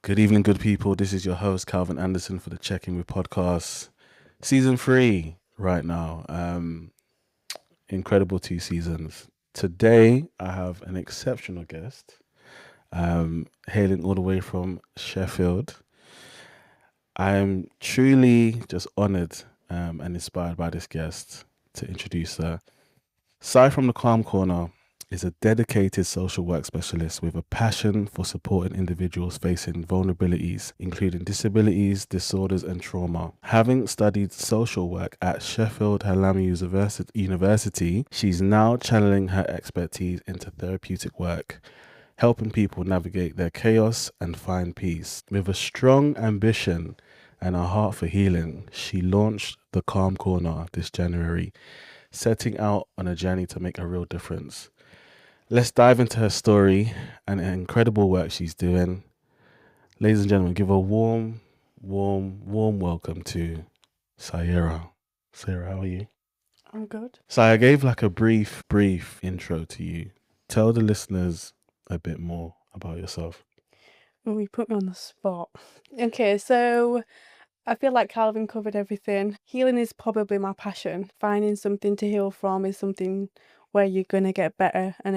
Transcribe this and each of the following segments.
Good evening, good people. This is your host, Calvin Anderson, for the Check In with podcast, season 3 right now. Incredible 2 seasons. Today, I have an exceptional guest, hailing all the way from Sheffield. I'm truly just honored and inspired by this guest to introduce her. Sai from the Calm Corner is a dedicated social work specialist with a passion for supporting individuals facing vulnerabilities, including disabilities, disorders, and trauma. Having studied social work at Sheffield Hallam University, she's now channeling her expertise into therapeutic work, helping people navigate their chaos and find peace. With a strong ambition and a heart for healing, she launched the Calm Corner this January, setting out on a journey to make a real difference. Let's dive into her story and the incredible work she's doing. Ladies and gentlemen, give a warm welcome to Sierra. Sierra, how are you? I'm good. So I gave like a brief intro to you. Tell the listeners a bit more about yourself. Well, you put me on the spot. Okay, so I feel like Calvin covered everything. Healing is probably my passion. Finding something to heal from is something where you're going to get better, and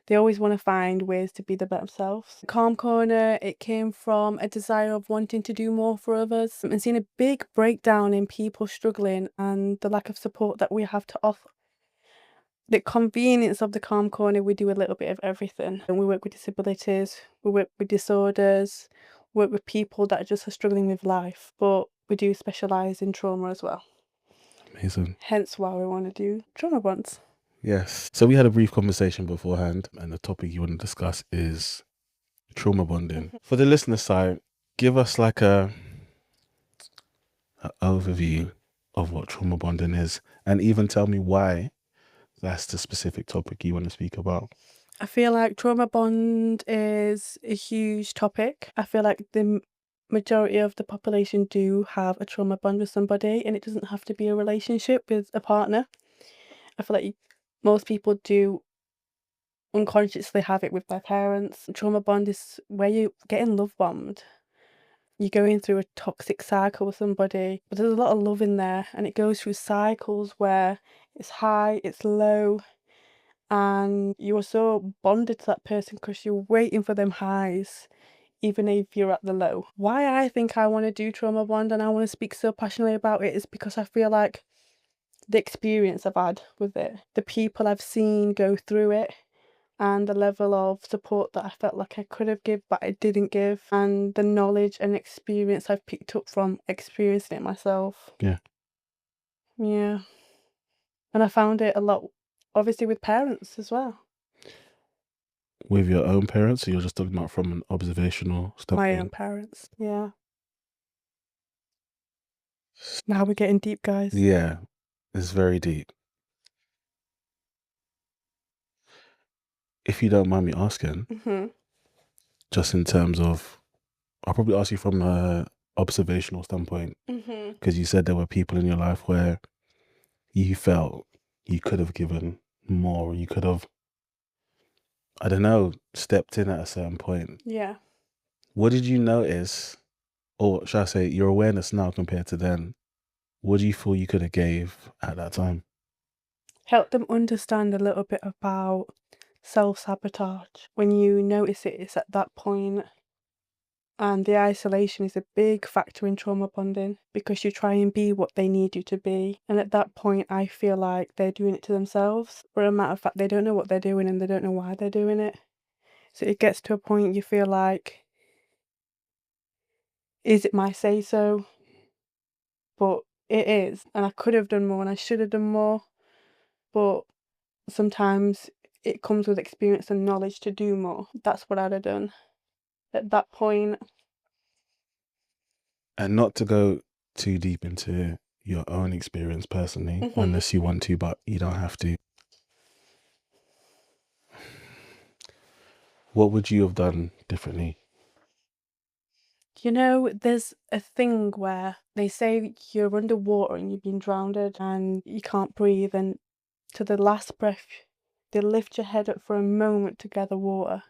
they always want to find ways to be the better selves. Calm Corner, it came from a desire of wanting to do more for others and seeing a big breakdown in people struggling and the lack of support that we have to offer. The convenience of the Calm Corner, we do a little bit of everything. And we work with disabilities, we work with disorders, work with people that just are struggling with life, but we do specialise in trauma as well. Amazing. Hence why we want to do trauma bonds. Yes. So we had a brief conversation beforehand, and the topic you want to discuss is trauma bonding. For the listener side, give us like a overview of what trauma bonding is, and even tell me why that's the specific topic you want to speak about. I feel like trauma bond is a huge topic. I feel like the majority of the population do have a trauma bond with somebody, and it doesn't have to be a relationship with a partner. I feel like most people do unconsciously have it with their parents. Trauma bond is where you're getting love bombed. You're going through a toxic cycle with somebody, but there's a lot of love in there, and it goes through cycles where it's high, it's low, and you are so bonded to that person because you're waiting for them highs, even if you're at the low. Why I think I want to do trauma bond and I want to speak so passionately about it is because I feel like the experience I've had with it, the people I've seen go through it, and the level of support that I felt like I could have given but I didn't give, and the knowledge and experience I've picked up from experiencing it myself. Yeah. Yeah. And I found it a lot, obviously, with parents as well. With your own parents, or you're just talking about from an observational standpoint? My own parents, yeah. Now we're getting deep, guys. Yeah, it's very deep. If you don't mind me asking, just in terms of, I'll probably ask you from a observational standpoint, because you said there were people in your life where you felt you could have given more, you could have, I don't know, stepped in at a certain point. Yeah. What did you notice, or should I say your awareness now compared to then? What do you feel you could have gave at that time? Help them understand a little bit about self-sabotage. When you notice it, it's at that point. And the isolation is a big factor in trauma bonding because you try and be what they need you to be. And at that point, I feel like they're doing it to themselves. But a matter of fact, they don't know what they're doing and they don't know why they're doing it. So it gets to a point you feel like, is it my say-so? But it is. And I could have done more and I should have done more. But sometimes it comes with experience and knowledge to do more. That's what I'd have done at that point. And not to go too deep into your own experience personally, unless you want to, but you don't have to. What would you have done differently? You know, there's a thing where they say you're underwater and you've been drowned and you can't breathe, and to the last breath, they lift your head up for a moment to gather water.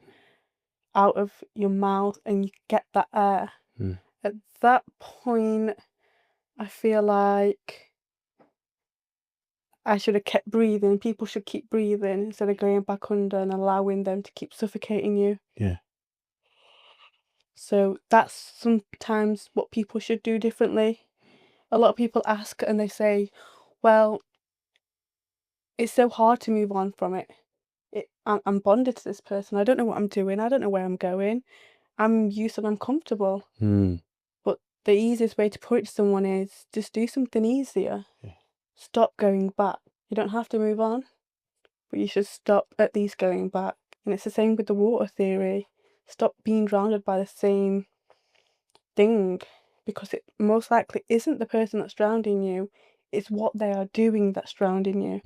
out of your mouth and you get that air. At that point, I feel like I should have kept breathing. People should keep breathing instead of going back under and allowing them to keep suffocating you. Yeah. So that's sometimes what people should do differently. A lot of people ask and they say, well, it's so hard to move on from it. I'm bonded to this person. I don't know what I'm doing. I don't know where I'm going. I'm used and I'm comfortable. But the easiest way to put it to someone is just do something easier. Yeah. Stop going back. You don't have to move on, but you should stop at least going back. And it's the same with the water theory. Stop being drowned by the same thing, because it most likely isn't the person that's drowning you, it's what they are doing that's drowning you.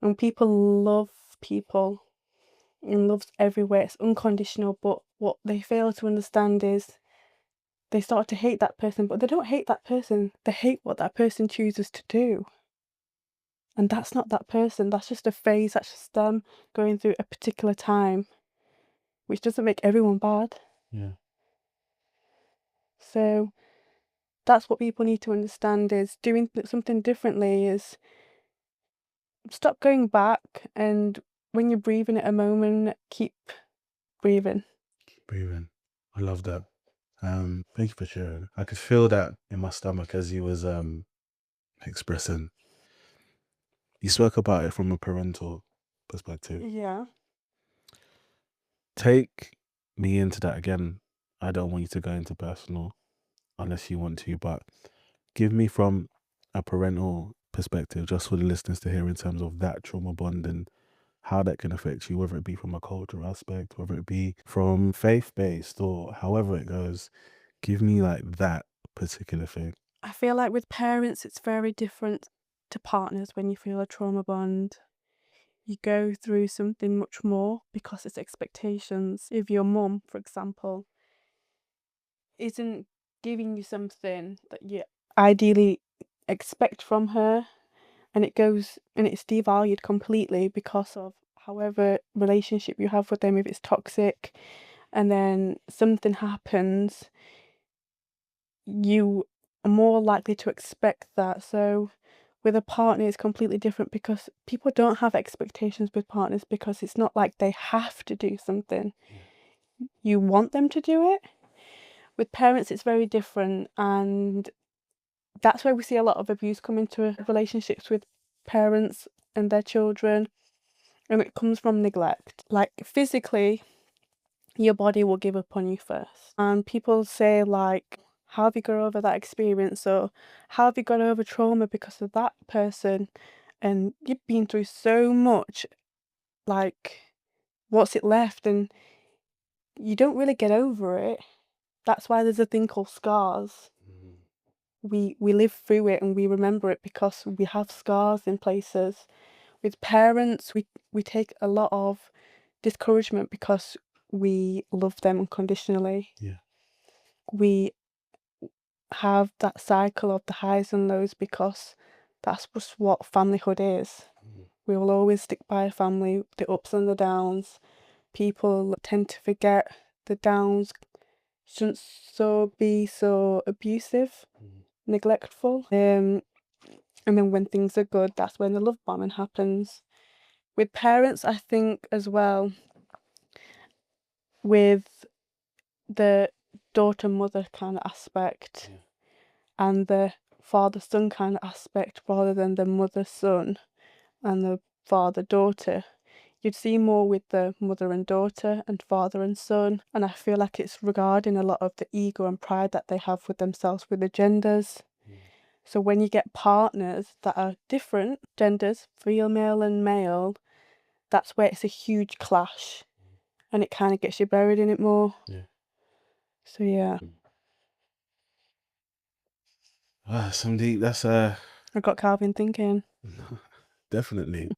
And people love people, and love's everywhere, it's unconditional, but what they fail to understand is they start to hate that person, but they don't hate that person, they hate what that person chooses to do. And that's not that person, that's just a phase, that's just them going through a particular time, which doesn't make everyone bad. Yeah. So that's what people need to understand, is doing something differently is stop going back, and when you're breathing at a moment, keep breathing. Keep breathing. I love that. Thank you for sharing. I could feel that in my stomach as you was expressing. You spoke about it from a parental perspective. Yeah. Take me into that again. I don't want you to go into personal unless you want to, but give me from a parental perspective, just for the listeners to hear, in terms of that trauma bond and how that can affect you, whether it be from a cultural aspect, whether it be from faith-based, or however it goes. Give me like that particular thing. I feel like with parents, it's very different to partners when you feel a trauma bond. You go through something much more because it's expectations. If your mum, for example, isn't giving you something that you ideally expect from her, and it goes and it's devalued completely because of however relationship you have with them, if it's toxic, and then something happens, you are more likely to expect that. So with a partner, it's completely different because people don't have expectations with partners, because it's not like they have to do something. You want them to do it. With parents, it's very different, and that's where we see a lot of abuse come into relationships with parents and their children, and it comes from neglect. Like physically, your body will give up on you first, and people say like, how have you got over that experience, or how have you got over trauma because of that person, and you've been through so much, like what's it left? And you don't really get over it. That's why there's a thing called scars. We live through it and we remember it because we have scars in places. With parents, we take a lot of discouragement because we love them unconditionally. Yeah. We have that cycle of the highs and lows because that's just what familyhood is. We will always stick by a family, the ups and the downs. People tend to forget the downs shouldn't be so abusive, neglectful. And then when things are good, that's when the love bombing happens. With parents, I think as well, with the daughter-mother kind of aspect and the father-son kind of aspect, rather than the mother-son and the father-daughter, you'd see more with the mother and daughter and father and son. And I feel like it's regarding a lot of the ego and pride that they have with themselves, with the genders. So when you get partners that are different genders, female and male, that's where it's a huge clash, and it kind of gets you buried in it more. Yeah. So yeah, Some deep. That's I got Calvin thinking. definitely.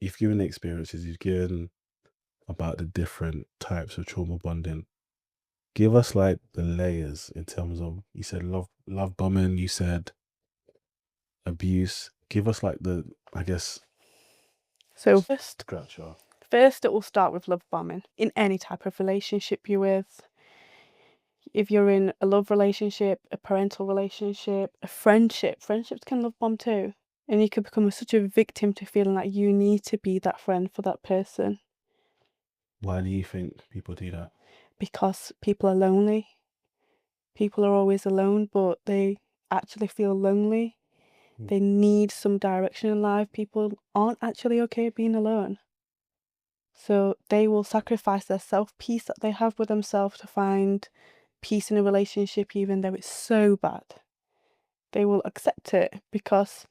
You've given experiences. You've given about the different types of trauma bonding. Give us like the layers in terms of, you said love bombing. You said abuse. Give us like the, I guess, So Gotcha. first it will start with love bombing in any type of relationship you're with. If you're in a love relationship, a parental relationship, a friendship, friendships can love bomb too. And you could become such a victim to feeling like you need to be that friend for that person. Why do you think people do that? Because people are lonely. People are always alone, but they actually feel lonely. They need some direction in life. People aren't actually okay being alone. So they will sacrifice their self-peace that they have with themselves to find peace in a relationship, even though it's so bad. They will accept it because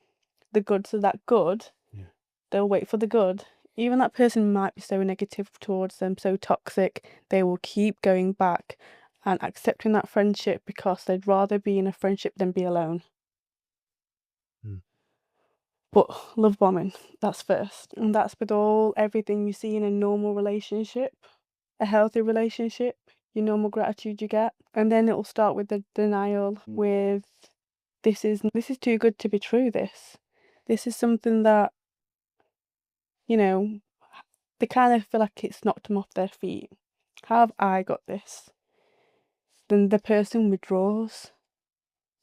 the goods are that good. Yeah. They'll wait for the good. Even that person might be so negative towards them, so toxic, they will keep going back and accepting that friendship because they'd rather be in a friendship than be alone. But love bombing, that's first. And that's with everything you see in a normal relationship, a healthy relationship, your normal gratitude you get. And then it'll start with the denial, with this is too good to be true, this. This is something that, you know, they kind of feel like it's knocked them off their feet. How have I got this? Then the person withdraws,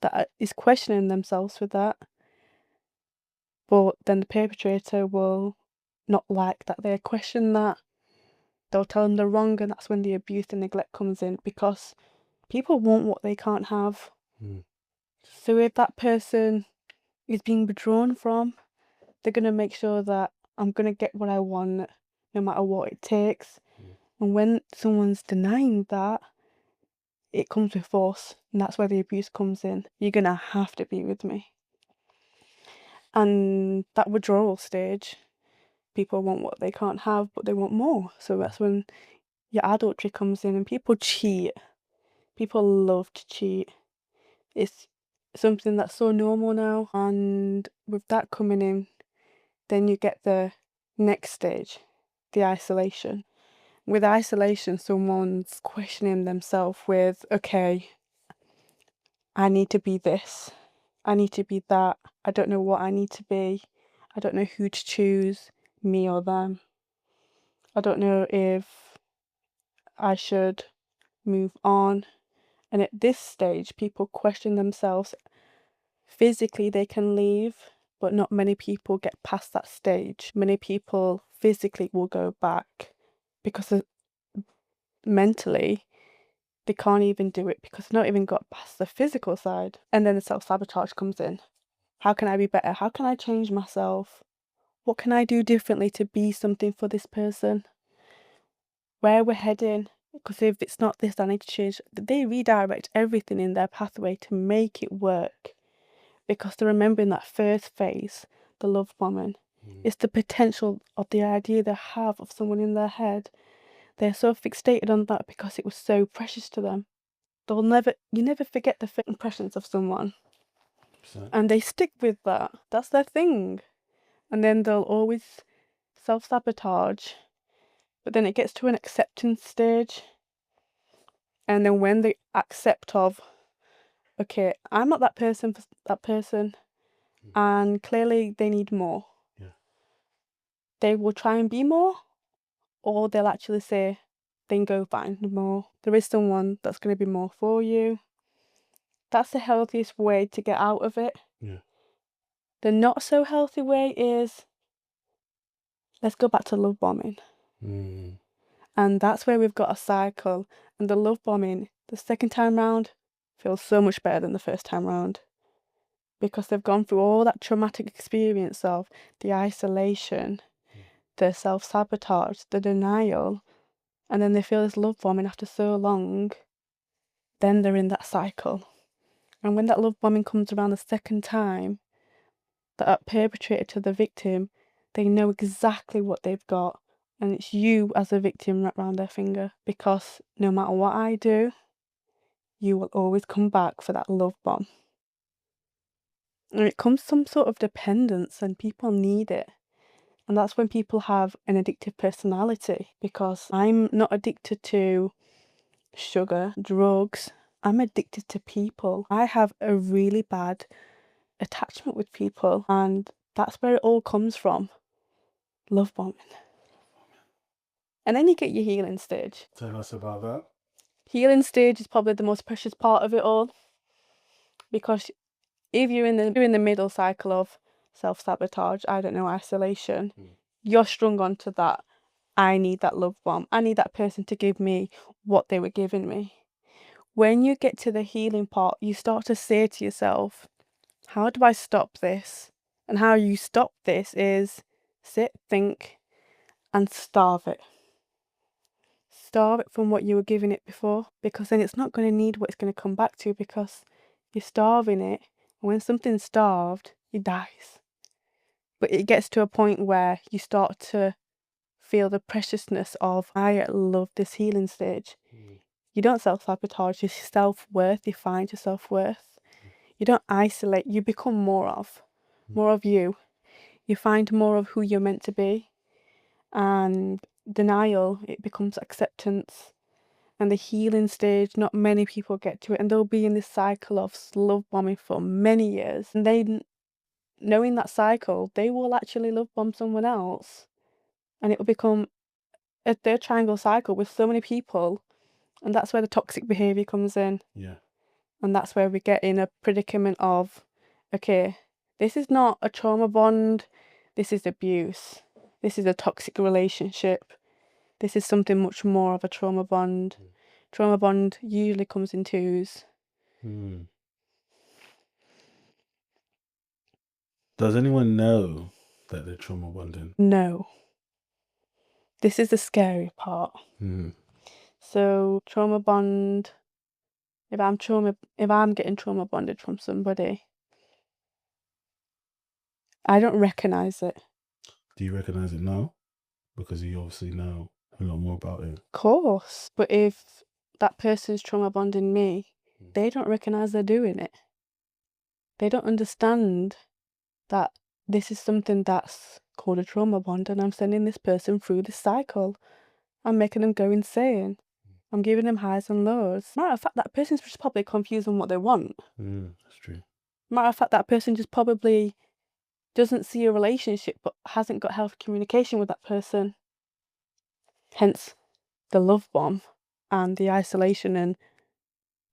that is questioning themselves with that. But then the perpetrator will not like that they question that. They'll tell them they're wrong, and that's when the abuse and neglect comes in, because people want what they can't have. So if that person is being withdrawn from, they're going to make sure that I'm going to get what I want no matter what it takes. And when someone's denying that, it comes with force, and that's where the abuse comes in. You're going to have to be with me. And that withdrawal stage, people want what they can't have, but they want more. So that's when your adultery comes in, and people cheat. People love to cheat. It's something that's so normal now. And with that coming in, then you get the next stage, the isolation. With isolation, someone's questioning themselves with, okay, I need to be this, I need to be that, I don't know what I need to be, I don't know who to choose, me or them. I don't know if I should move on. And at this stage, people question themselves. Physically, they can leave, but not many people get past that stage. Many people physically will go back because mentally, they can't even do it because they've not even got past the physical side. And then the self-sabotage comes in. How can I be better? How can I change myself? What can I do differently to be something for this person? Where we're heading? Because if it's not this, I need to change. They redirect everything in their pathway to make it work. Because they're remembering that first phase, the love bombing. It's the potential of the idea they have of someone in their head. They're so fixated on that because it was so precious to them. You never forget the first impressions of someone. And they stick with that. That's their thing. And then they'll always self-sabotage. But then it gets to an acceptance stage. And then when they accept of, okay, I'm not that person for that person, and clearly they need more. They will try and be more, or they'll actually say, then go find more. There is someone that's going to be more for you. That's the healthiest way to get out of it. The not so healthy way is, let's go back to love bombing. And that's where we've got a cycle. And the love bombing, the second time round, feels so much better than the first time round. Because they've gone through all that traumatic experience of the isolation, the self-sabotage, the denial, and then they feel this love bombing after so long, then they're in that cycle. And when that love bombing comes around the second time, that perpetrator to the victim, they know exactly what they've got, and it's you as a victim wrapped around their finger, because no matter what I do, you will always come back for that love bomb. And it comes some sort of dependence, and people need it. And that's when people have an addictive personality, because I'm not addicted to sugar, drugs. I'm addicted to people. I have a really bad attachment with people, and that's where it all comes from. Love bombing. And then you get your healing stage. Tell us about that. Healing stage is probably the most precious part of it all, because if you're in the middle cycle of self-sabotage, isolation, you're strung onto that. I need that love bomb. I need that person to give me what they were giving me. When you get to the healing part, you start to say to yourself, how do I stop this? And how you stop this is sit, think, and starve it. Starve it from what you were giving it before, because then it's not going to need what it's going to come back to, because you're starving it. And when something's starved, it dies. But it gets to a point where you start to feel the preciousness of, I love this healing stage. You don't self-sabotage your self-worth, you find your self-worth. You don't isolate, you become more of you. You find more of who you're meant to be. And denial, it becomes acceptance. And the healing stage, not many people get to it, and they'll be in this cycle of love bombing for many years. And they, knowing that cycle, they will actually love bomb someone else. And it will become a third triangle cycle with so many people. And that's where the toxic behavior comes in. Yeah. And that's where we get in a predicament of, okay, this is not a trauma bond, this is abuse. This is a toxic relationship. This is something much more of a trauma bond. Trauma bond usually comes in twos. Does anyone know that they're trauma bonding? No. This is the scary part. So trauma bond, if I'm getting trauma bonded from somebody, I don't recognize it. Do you recognize it now? Because you obviously know a lot more about it. Of course. But if that person's trauma bonding me, they don't recognize they're doing it. They don't understand that this is something that's called a trauma bond, and I'm sending this person through this cycle. I'm making them go insane. I'm giving them highs and lows. Matter of fact, that person's just probably confused on what they want. That's true. Matter of fact, that person just probably doesn't see a relationship but hasn't got healthy communication with that person. Hence the love bomb and the isolation, and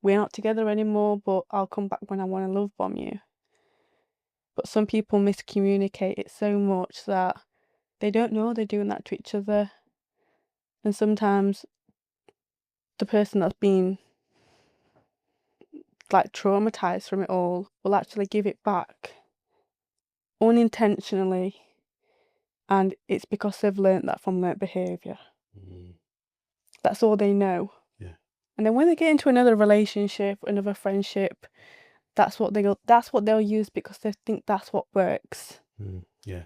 we're not together anymore, but I'll come back when I want to love bomb you. But some people miscommunicate it so much that they don't know they're doing that to each other. And sometimes the person that's been like traumatized from it all will actually give it back unintentionally, and it's because they've learnt that from learnt behaviour. That's all they know. Yeah. And then when they get into another relationship, another friendship, that's what they'll use, because they think that's what works. Yeah.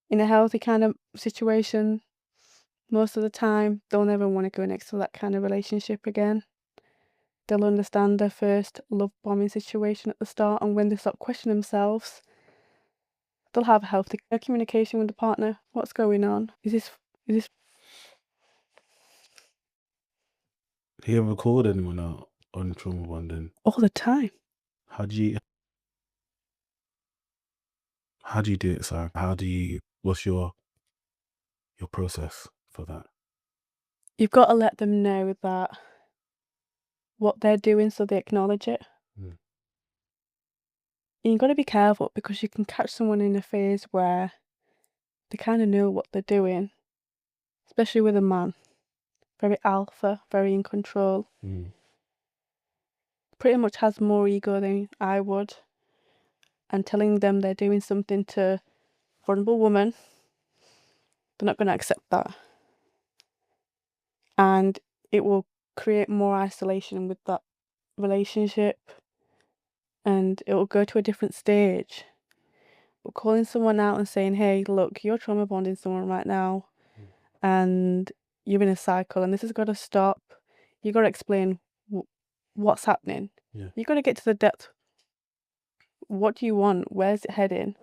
In a healthy kind of situation, most of the time they'll never want to go next to that kind of relationship again. They'll understand their first love bombing situation at the start, and when they start questioning themselves, they'll have healthy communication with the partner. What's going on? Is this Have you ever called anyone out on trauma bonding? all the time? How do you do it, sir? What's your process for that? You've got to let them know that what they're doing, so they acknowledge it. And you've got to be careful, because you can catch someone in a phase where they kind of know what they're doing, especially with a man. Very alpha, very in control. Pretty much has more ego than I would. And telling them they're doing something to a vulnerable woman, they're not going to accept that. And it will create more isolation with that relationship, and it will go to a different stage. But calling someone out and saying, hey, look, you're trauma bonding someone right now, and you're in a cycle, and this has got to stop. You got to explain what's happening. You got to get to the depth. What do you want? Where's it heading?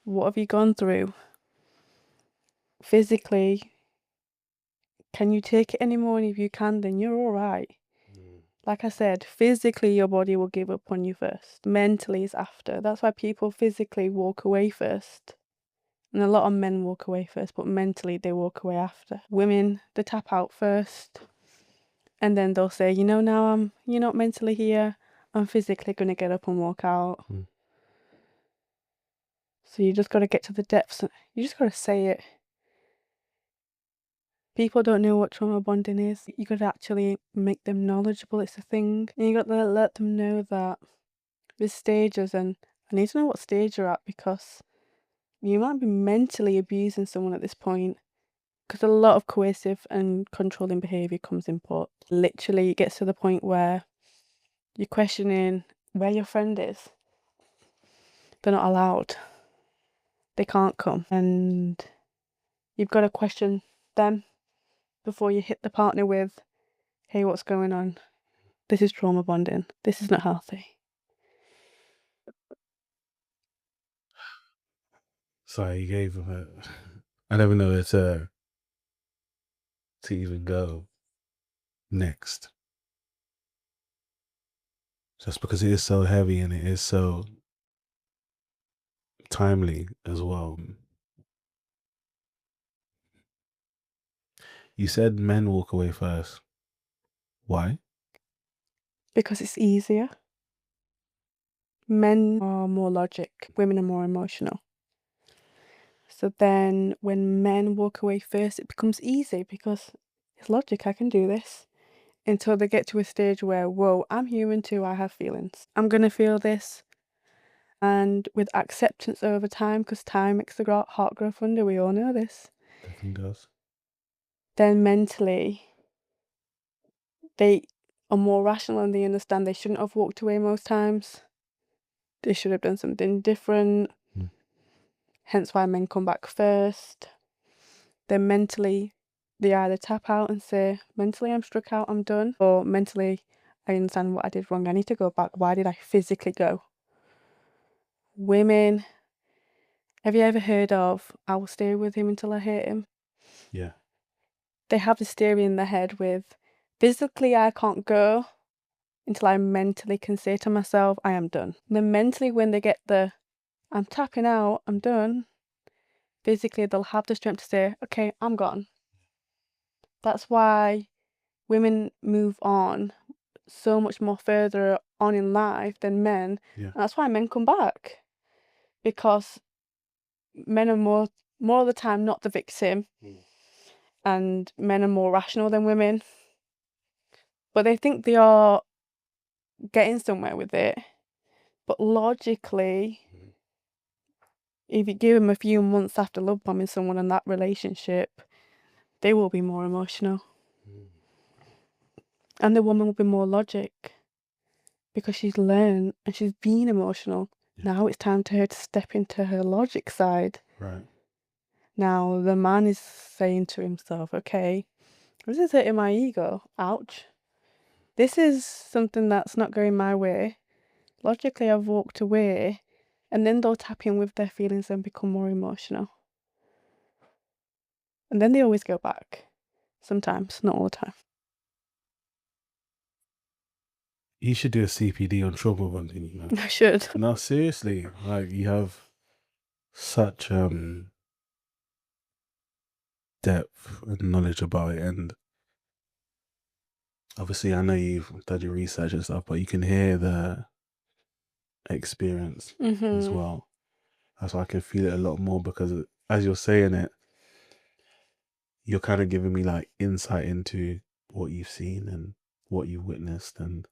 What have you gone through? Physically, can you take it anymore? And if you can, then you're all right. Like I said, physically your body will give up on you first. Mentally is after. That's why people physically walk away first. And a lot of men walk away first, but mentally they walk away after. Women, they tap out first, and then they'll say, you know, now you're not mentally here, I'm physically going to get up and walk out. So you just got to get to the depths. You just got to say it. People don't know what trauma bonding is. You got to actually make them knowledgeable. It's a thing. And you got to let them know that there's stages, and I need to know what stage you're at, because you might be mentally abusing someone at this point, because a lot of coercive and controlling behaviour comes in port. Literally, it gets to the point where you're questioning where your friend is. They're not allowed. They can't come. And you've got to question them before you hit the partner with, hey, what's going on? This is trauma bonding. This is not healthy. Sorry, you gave him a. I never know where to even go next. Just because it is so heavy and it is so timely as well. You said men walk away first. Why? Because it's easier. Men are more logic, women are more emotional. So then when men walk away first, it becomes easy because it's logic, I can do this. Until they get to a stage where, whoa, I'm human too, I have feelings. I'm going to feel this. And with acceptance over time, because time makes the heart grow fonder, we all know this. Definitely does. Then mentally, they are more rational and they understand they shouldn't have walked away most times. They should have done something different. Hence why men come back first. Then mentally, they either tap out and say, mentally I'm struck out, I'm done. Or mentally, I understand what I did wrong, I need to go back. Why did I physically go? Women, have you ever heard of, I will stay with him until I hate him? Yeah. They have this theory in their head with, physically I can't go until I mentally can say to myself, I am done. And then mentally, when they get I'm tapping out, I'm done, physically they'll have the strength to say, okay, I'm gone. That's why women move on so much more further on in life than men. Yeah. And that's why men come back. Because men are more of the time not the victim. And men are more rational than women. But they think they are getting somewhere with it. But logically, if you give them a few months after love bombing someone in that relationship, they will be more emotional. And the woman will be more logic because she's learned and she's been emotional. Yeah. Now it's time to her to step into her logic side. Right. Now the man is saying to himself, okay, this is hurting my ego. Ouch. This is something that's not going my way. Logically, I've walked away. And then they'll tap in with their feelings and become more emotional. And then they always go back. Sometimes, not all the time. You should do a CPD on trauma bonding, you know. I should. No, seriously. Like, you have such depth and knowledge about it, and obviously I know you've done your research and stuff, but you can hear the experience as well. That's why I can feel it a lot more, because as you're saying it, you're kind of giving me like insight into what you've seen and what you've witnessed and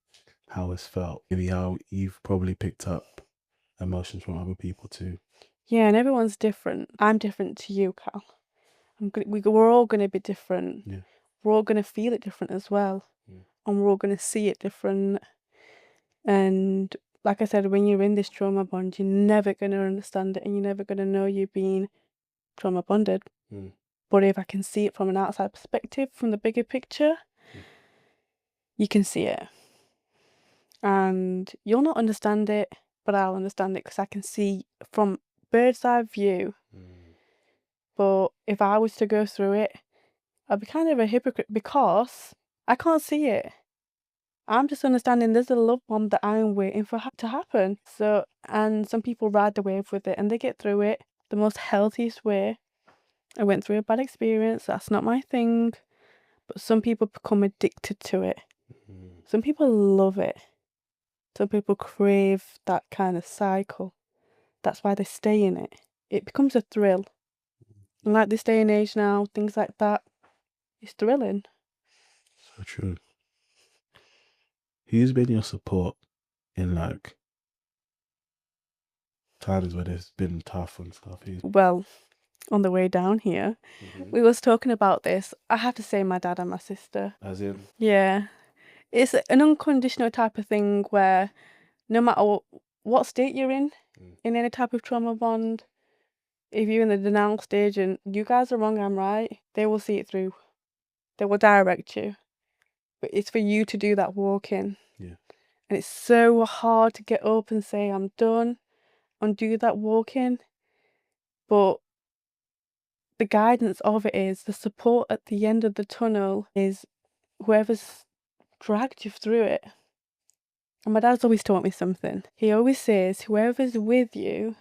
how it's felt. Maybe how you've probably picked up emotions from other people too. Yeah, and everyone's different. I'm different to you, Cal. We're all going to be different. Yeah. We're all going to feel it different as well. Yeah. And we're all going to see it different. And like I said, when you're in this trauma bond, you're never going to understand it and you're never going to know you're being trauma bonded. But if I can see it from an outside perspective, from the bigger picture, you can see it. And you'll not understand it, but I'll understand it because I can see from bird's eye view. But if I was to go through it, I'd be kind of a hypocrite because I can't see it. I'm just understanding there's a love bomb that I'm waiting for to happen. So, and some people ride the wave with it and they get through it the most healthiest way. I went through a bad experience, that's not my thing, but some people become addicted to it. Some people love it. Some people crave that kind of cycle. That's why they stay in it. It becomes a thrill. And like this day and age now, things like that, it's thrilling. So true. Who's been your support in like times where it's been tough and stuff? Well, on the way down here, we was talking about this. I have to say my dad and my sister. As in? Yeah. It's an unconditional type of thing where no matter what state you're in any type of trauma bond, if you're in the denial stage and you guys are wrong, I'm right, they will see it through. They will direct you. But it's for you to do that walk-in. Yeah. And it's so hard to get up and say, I'm done, and do that walk-in. But the guidance of it is, the support at the end of the tunnel is whoever's dragged you through it. And my dad's always taught me something. He always says, whoever's with you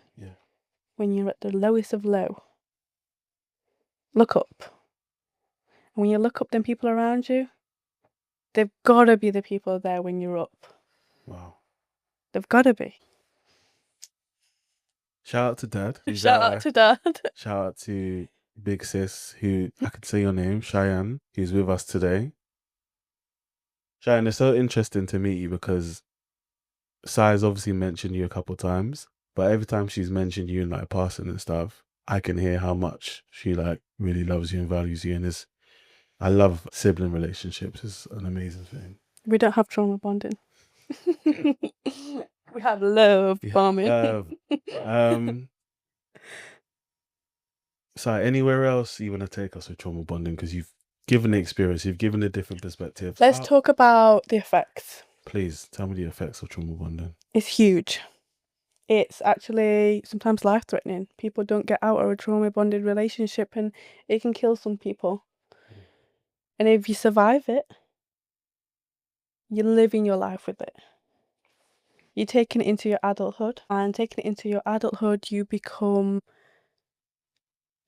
when you're at the lowest of low, look up. And when you look up, then people around you, they've got to be the people there when you're up. Wow. They've got to be. Shout out to Dad. Shout out to Dad. Shout out to Big Sis, who I could say your name, Cheyenne, who's with us today. Cheyenne, it's so interesting to meet you because Sai's obviously mentioned you a couple times, but every time she's mentioned you in like passing and stuff, I can hear how much she like really loves you and values you. And I love sibling relationships. It's an amazing thing. We don't have trauma bonding. We have love bombing. So anywhere else you want to take us with trauma bonding? Because you've given the experience, you've given the different perspectives. Let's talk about the effects. Please tell me the effects of trauma bonding. It's huge. It's actually sometimes life-threatening. People don't get out of a trauma-bonded relationship and it can kill some people. And if you survive it, you're living your life with it. You're taking it into your adulthood, and taking it into your adulthood, you become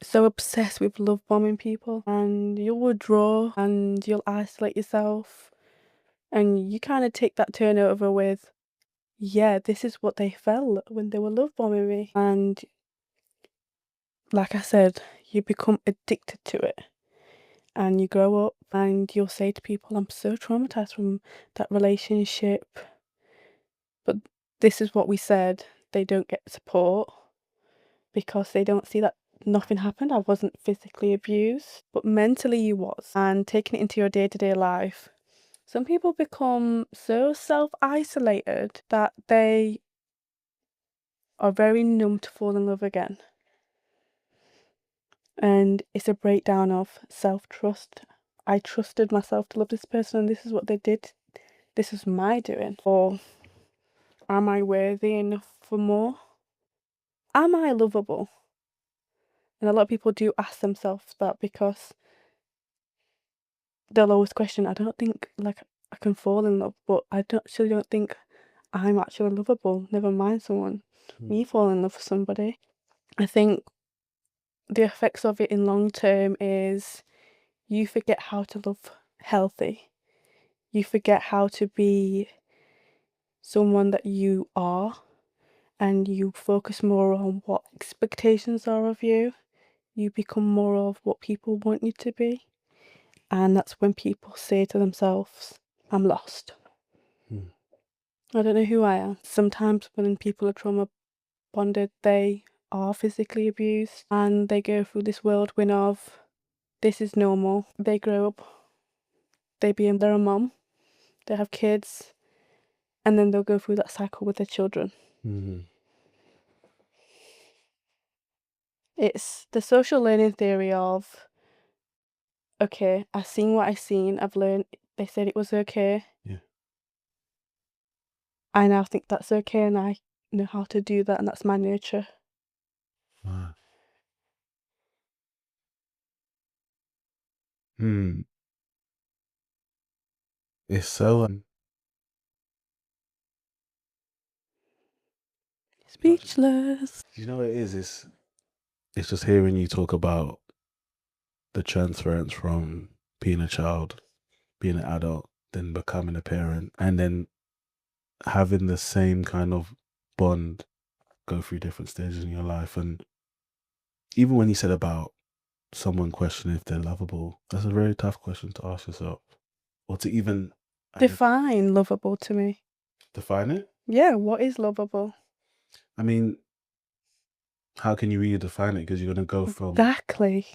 so obsessed with love bombing people, and you'll withdraw and you'll isolate yourself, and you kind of take that turnover with, yeah, this is what they felt when they were love bombing me. And like I said, you become addicted to it. And you grow up and you'll say to people, I'm so traumatized from that relationship. But this is what we said, they don't get support because they don't see that nothing happened. I wasn't physically abused, but mentally you was. And taking it into your day-to-day life, some people become so self-isolated that they are very numb to fall in love again. And it's a breakdown of self-trust. I trusted myself to love this person and this is what they did. This was my doing. Or am I worthy enough for more? Am I lovable? And a lot of people do ask themselves that because they'll always question, I don't think like I can fall in love, but I actually don't think I'm actually lovable. Never mind me fall in love with somebody. I think the effects of it in long term is you forget how to love healthy. You forget how to be someone that you are, and you focus more on what expectations are of you. You become more of what people want you to be. And that's when people say to themselves, I'm lost. I don't know who I am. Sometimes when people are trauma bonded, they are physically abused and they go through this whirlwind of, this is normal. They grow up, they're a mom, they have kids, and then they'll go through that cycle with their children. It's the social learning theory of, okay, I've seen what I've seen, I've learned, they said it was okay. Yeah. I now think that's okay and I know how to do that, and that's my nurture. It's so Speechless. you know what it is? it's just hearing you talk about the transference from being a child, being an adult, then becoming a parent, and then having the same kind of bond go through different stages in your life. And even when you said about someone questioning if they're lovable, that's a very tough question to ask yourself, or to even Define lovable to me. define it. Yeah, what is lovable? I mean, how can you really define it? Because you're going to go from Exactly.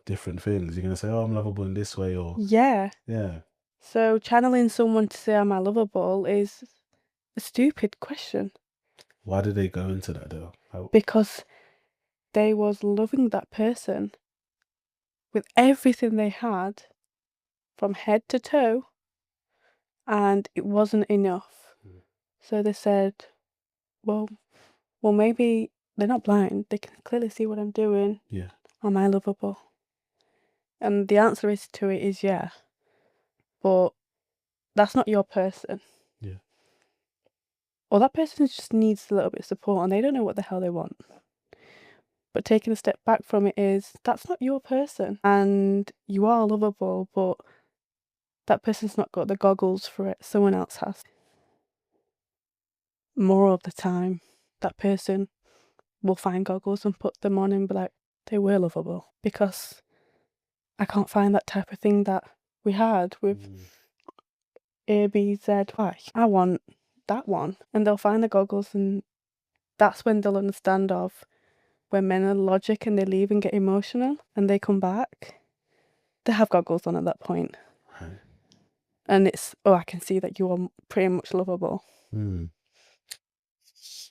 different things. You're going to say, oh, I'm lovable in this way, or Yeah. yeah. So channeling someone to say, am I lovable, is a stupid question. Why did they go into that though? Because they was loving that person with everything they had from head to toe, and it wasn't enough. So they said, well, maybe they're not blind. They can clearly see what I'm doing. Yeah. Am I lovable? And the answer is to it is yeah. But that's not your person. Yeah. Or that person just needs a little bit of support and they don't know what the hell they want. But taking a step back from it is, that's not your person. And you are lovable, but that person's not got the goggles for it. Someone else has. More of the time, that person will find goggles and put them on and be like, they were lovable. Because I can't find that type of thing that we had with A, B, Z, Y. I want that one. And they'll find the goggles, and that's when they'll understand of when men are logic and they leave and get emotional and they come back. They have goggles on at that point. Right. And it's, oh, I can see that you are pretty much lovable. You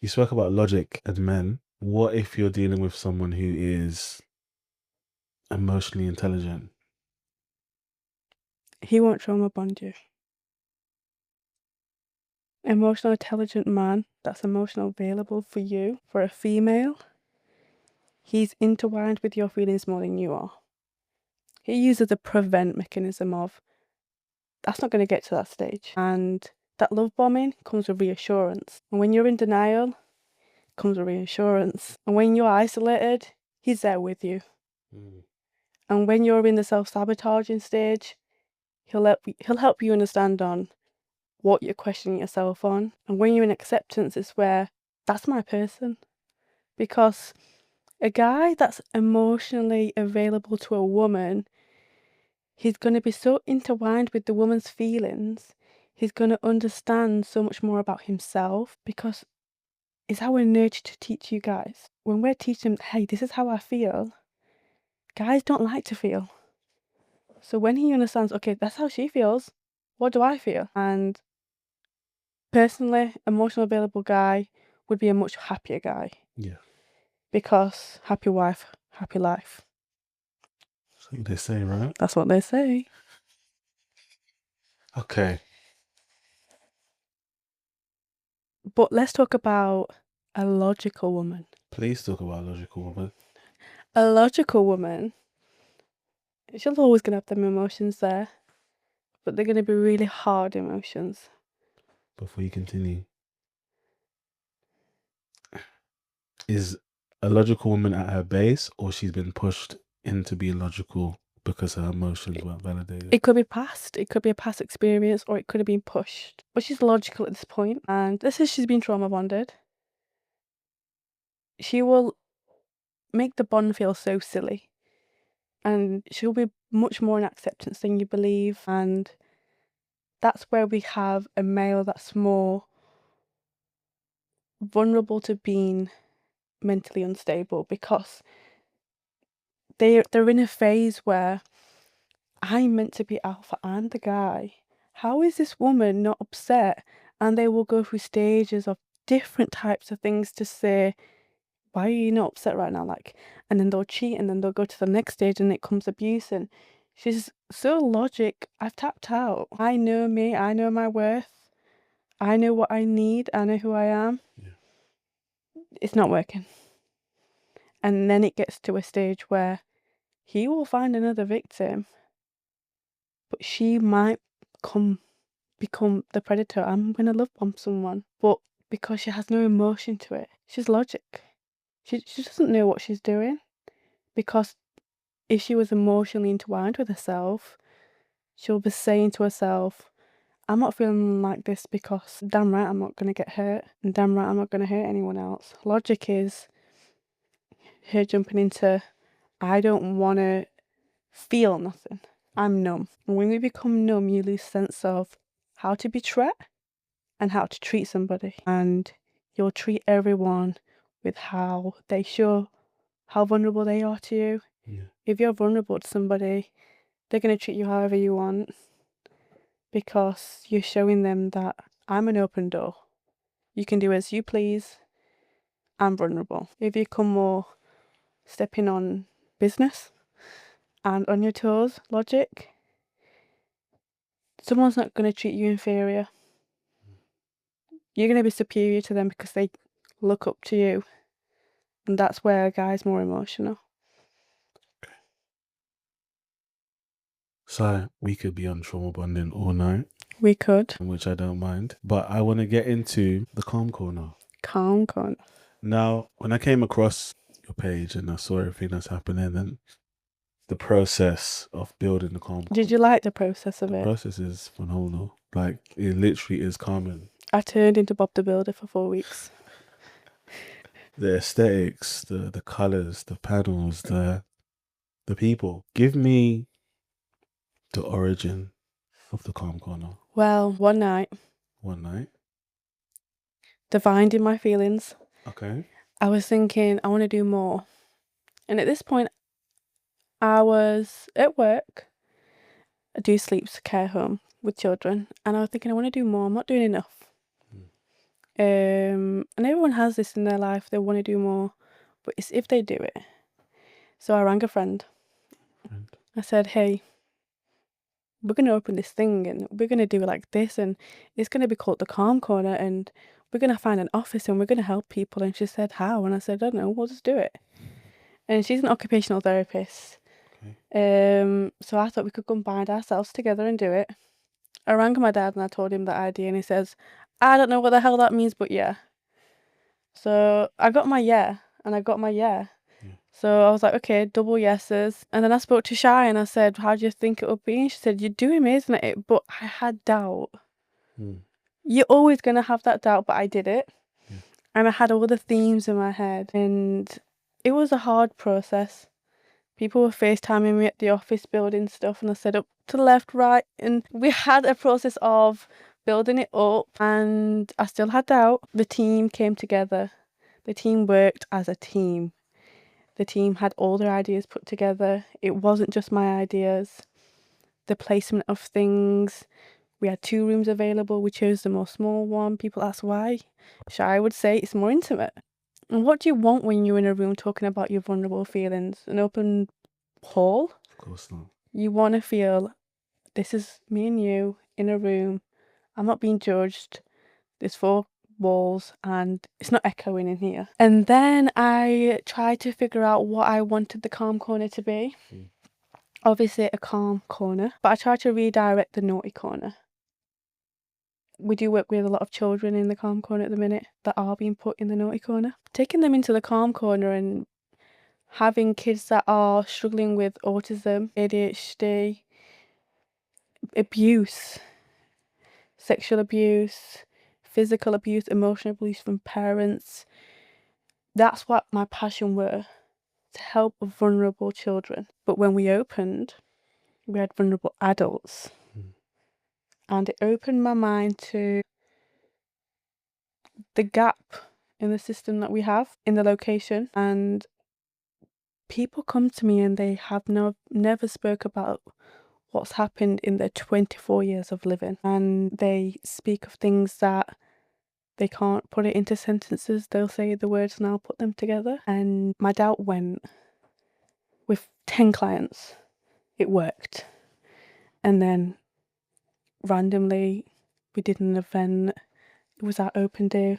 spoke about logic and men. What if you're dealing with someone who is emotionally intelligent? He won't trauma bond you. Emotional intelligent man that's emotional available for you, for a female, he's intertwined with your feelings more than you are. He uses a prevent mechanism of, that's not going to get to that stage. And that love bombing comes with reassurance. And when you're in denial, comes with reassurance. And when you're isolated, he's there with you. And when you're in the self-sabotaging stage, he'll help you understand on what you're questioning yourself on. And when you're in acceptance, it's where that's my person. Because a guy that's emotionally available to a woman, he's going to be so intertwined with the woman's feelings. He's going to understand so much more about himself, because it's our nature to teach you guys. When we're teaching them, hey, this is how I feel, guys don't like to feel. So when he understands, okay, that's how she feels, what do I feel? And personally, emotional available guy would be a much happier guy. Yeah. Because happy wife, happy life. That's what they say, right? That's what they say. Okay. But let's talk about a logical woman. Please talk about a logical woman. A logical woman, she's always going to have them emotions there, but they're going to be really hard emotions. Before you continue, is a logical woman at her base, or she's been pushed into being logical because her emotions weren't validated? It could be past, it could be a past experience, or it could have been pushed. But she's logical at this point, and this is she's been trauma bonded. She will make the bond feel so silly, and she'll be much more in acceptance than you believe. And that's where we have a male that's more vulnerable to being mentally unstable, because they're in a phase where I'm meant to be alpha and the guy. How is this woman not upset? And they will go through stages of different types of things to say, why are you not upset right now? Like, and then they'll cheat, and then they'll go to the next stage and it comes abuse. And she's so logic. I've tapped out. I know me. I know my worth. I know what I need. I know who I am. Yeah. It's not working. And then it gets to a stage where he will find another victim, but she might become the predator. I'm going to love bomb someone. But because she has no emotion to it, she's logic. She doesn't know what she's doing. because if she was emotionally entwined with herself, she'll be saying to herself, I'm not feeling like this because damn right I'm not going to get hurt, and damn right I'm not going to hurt anyone else. Logic is her jumping into, I don't want to feel nothing. I'm numb. And when you become numb, you lose sense of how to be treated and how to treat somebody. And you'll treat everyone with how they show how vulnerable they are to you. Yeah. If you're vulnerable to somebody, they're going to treat you however you want because you're showing them that I'm an open door. You can do as you please. I'm vulnerable. If you come more stepping on business and on your toes, logic, someone's not going to treat you inferior. You're going to be superior to them because they look up to you. And that's where a guy's more emotional. So we could be on trauma bonding all night, We could. which I don't mind. But I want to get into the calm corner. Calm corner. Now, when I came across your page and I saw everything that's happening and the process of building the calm corner. Did you like the process of The it? process is phenomenal. Like, it literally is calming. I turned into Bob the Builder for 4 weeks. The aesthetics, the colours, the panels, the people. Give me the origin of the calm corner. Well, one night, divined in my feelings, Okay. I was thinking I want to do more. And at this point, I was at work. I do sleeps care home with children, and I was thinking I want to do more. I'm not doing enough. And everyone has this in their life, they want to do more, but it's if they do it. So I rang a friend. I said, hey, we're going to open this thing and we're going to do it like this, and it's going to be called the Calm Corner, and we're going to find an office and we're going to help people. And she said, how? And I said, I don't know, we'll just do it. And she's an occupational therapist. So I thought we could combine ourselves together and do it. I rang my dad and I told him that idea, and he says, I don't know what the hell that means, but yeah. So I got my yeah, and I got my yeah. So I was like, okay, double yeses. And then I spoke to Shy and I said, how do you think it would be? And she said, you're doing amazing at it, but I had doubt. You're always going to have that doubt, but I did it. And I had all the themes in my head, and it was a hard process. People were FaceTiming me at the office building stuff, and I said up to the left, right, and we had a process of building it up, and I still had doubt. The team came together. The team worked as a team. The team had all their ideas put together. It wasn't just my ideas. The placement of things. We had 2 rooms available. We chose the more small one. People ask why. Shy would say it's more intimate. And what do you want when you're in a room talking about your vulnerable feelings? An open hall? Of course not. You want to feel, this is me and you in a room. I'm not being judged. There's 4 walls and it's not echoing in here. And then I tried to figure out what I wanted the calm corner to be. Obviously a calm corner, but I tried to redirect the naughty corner. We do work with a lot of children in the calm corner at the minute that are being put in the naughty corner. Taking them into the calm corner and having kids that are struggling with autism, ADHD, abuse, sexual abuse, physical abuse, emotional abuse from parents. That's what my passion were, to help vulnerable children. But when we opened, we had vulnerable adults. And it opened my mind to the gap in the system that we have in the location. And people come to me and they have never spoke about what's happened in their 24 years of living. And they speak of things that they can't put it into sentences. They'll say the words and I'll put them together. And my doubt went. With 10 clients, it worked. And then randomly, we did an event. It was our open day.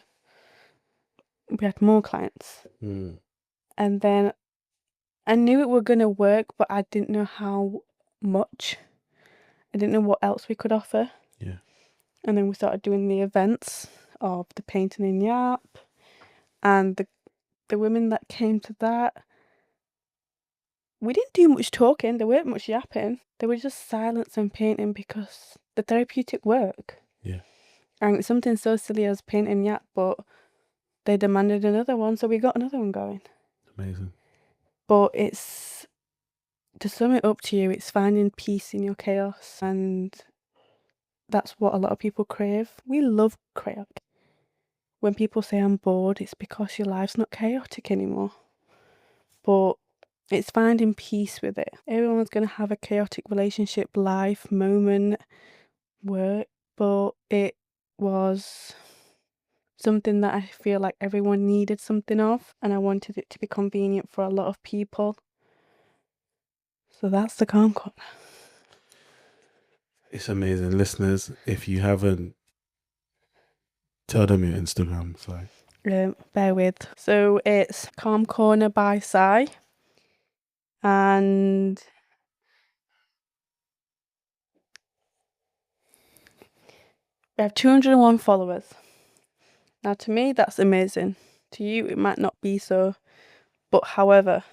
We had more clients. And then I knew it were going to work, but I didn't know how much. I didn't know what else we could offer. Yeah. And then we started doing the events of the painting in Yap. And the women that came to that, we didn't do much talking. There weren't much yapping. There was just silence and painting because the therapeutic work. Yeah. And it's something so silly as paint and yap, but they demanded another one, so we got another one going. Amazing. But it's, to sum it up to you, it's finding peace in your chaos, and that's what a lot of people crave. We love chaos. When people say I'm bored, it's because your life's not chaotic anymore. But it's finding peace with it. Everyone's going to have a chaotic relationship, life, moment, work, but it was something that I feel like everyone needed something of, and I wanted it to be convenient for a lot of people. So that's the calm corner. It's amazing. Listeners, if you haven't, tell them your Instagram. Sorry. Bear with. So it's Calm Corner by Sai, and we have 201 followers. Now, to me, that's amazing. To you, it might not be so. But however,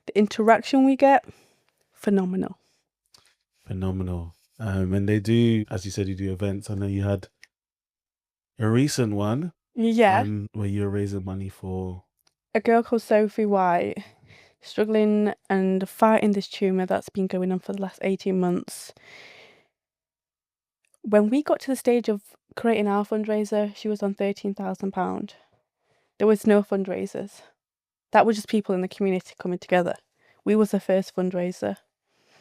the interaction we get, phenomenal. Phenomenal. And they do, as you said, you do events. I know you had a recent one. Yeah. Where you were raising money for A girl called Sophie White, struggling and fighting this tumour that's been going on for the last 18 months. When we got to the stage of creating our fundraiser, she was on £13,000. There was no fundraisers. That was just people in the community coming together. We was the first fundraiser.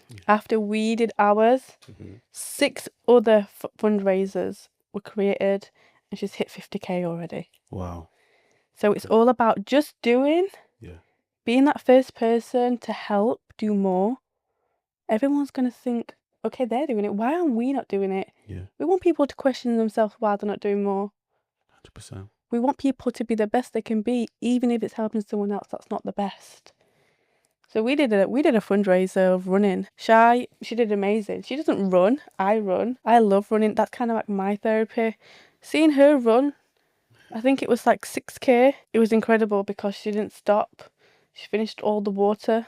Yeah. After we did ours, 6 other fundraisers were created, and she's hit 50k already. Wow. So it's all about just doing, being that first person to help do more. Everyone's going to think, okay, they're doing it. Why aren't we not doing it? Yeah. We want people to question themselves why they're not doing more. 100%. We want people to be the best they can be, even if it's helping someone else that's not the best. So we did a fundraiser of running. Shy, she did amazing. She doesn't run. I run. I love running. That's kind of like my therapy. Seeing her run, I think it was like 6k. It was incredible because she didn't stop. She finished all the water.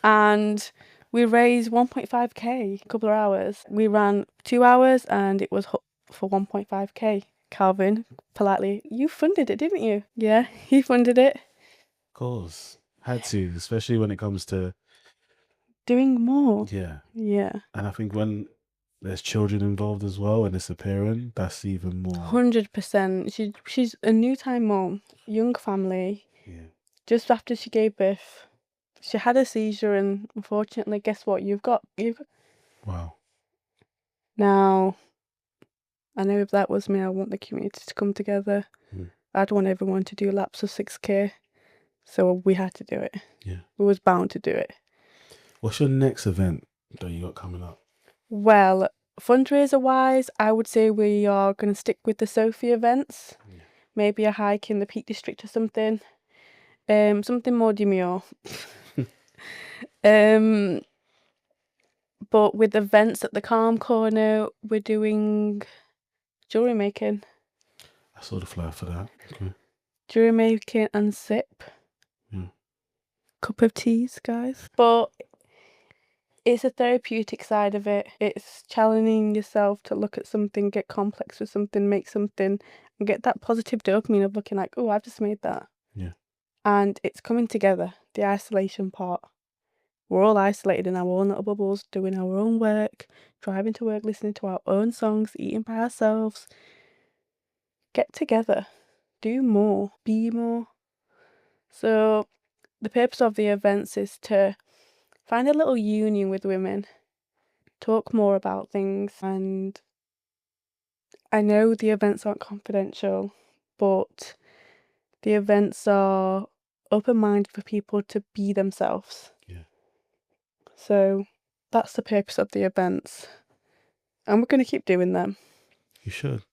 And we raised 1.5k a couple of hours. We ran 2 hours and it was for 1.5k. Calvin, politely, you funded it, didn't you? Yeah, he funded it. Of course. Had to, especially when it comes to doing more. Yeah. Yeah. And I think when there's children involved as well and it's a parent, that's even more. 100%. She's a new time mom, young family. Yeah. Just after she gave birth, she had a seizure, and unfortunately, guess what? You've got. Wow. Now, I know if that was me, I want the community to come together. I'd want everyone to do laps of 6k. So we had to do it. Yeah. We was bound to do it. What's your next event that you got coming up? Well, fundraiser-wise, I would say we are going to stick with the Sophie events. Yeah. Maybe a hike in the Peak District or something. Something more demure. But with events at the Calm Corner, we're doing jewellery making. I saw the flyer for that. Okay. Jewellery making and sip. Cup of teas, guys. But it's a therapeutic side of it. It's challenging yourself to look at something, get complex with something, make something, and get that positive dopamine of looking like, oh, I've just made that. Yeah. And it's coming together, the isolation part. We're all isolated in our own little bubbles, doing our own work, driving to work, listening to our own songs, eating by ourselves. Get together. Do more. Be more. So the purpose of the events is to find a little union with women, talk more about things, and I know the events aren't confidential, but the events are open-minded for people to be themselves. Yeah. So that's the purpose of the events, and we're going to keep doing them. You should.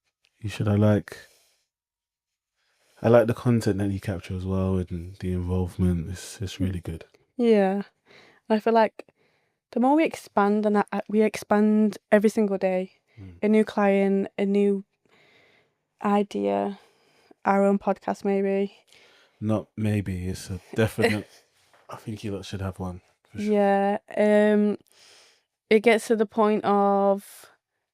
I like the content that you capture as well, and the involvement. It's really good. Yeah. I feel like the more we expand, and we expand every single day, a new client, a new idea, our own podcast maybe. Not maybe, it's a definite. I think you lot should have one. for sure. Yeah. It gets to the point of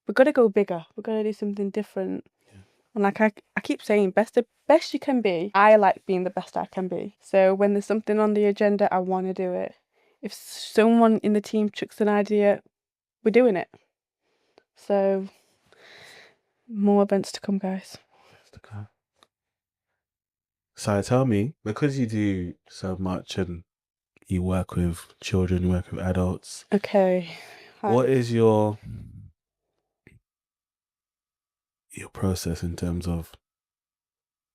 we've got to go bigger. We've got to do something different. Yeah. And like I keep saying, the best you can be. I like being the best I can be. So when there's something on the agenda, I want to do it. If someone in the team chucks an idea, we're doing it. So more events to come, guys. So tell me, because you do so much and you work with children, you work with adults, Okay. what is your process in terms of,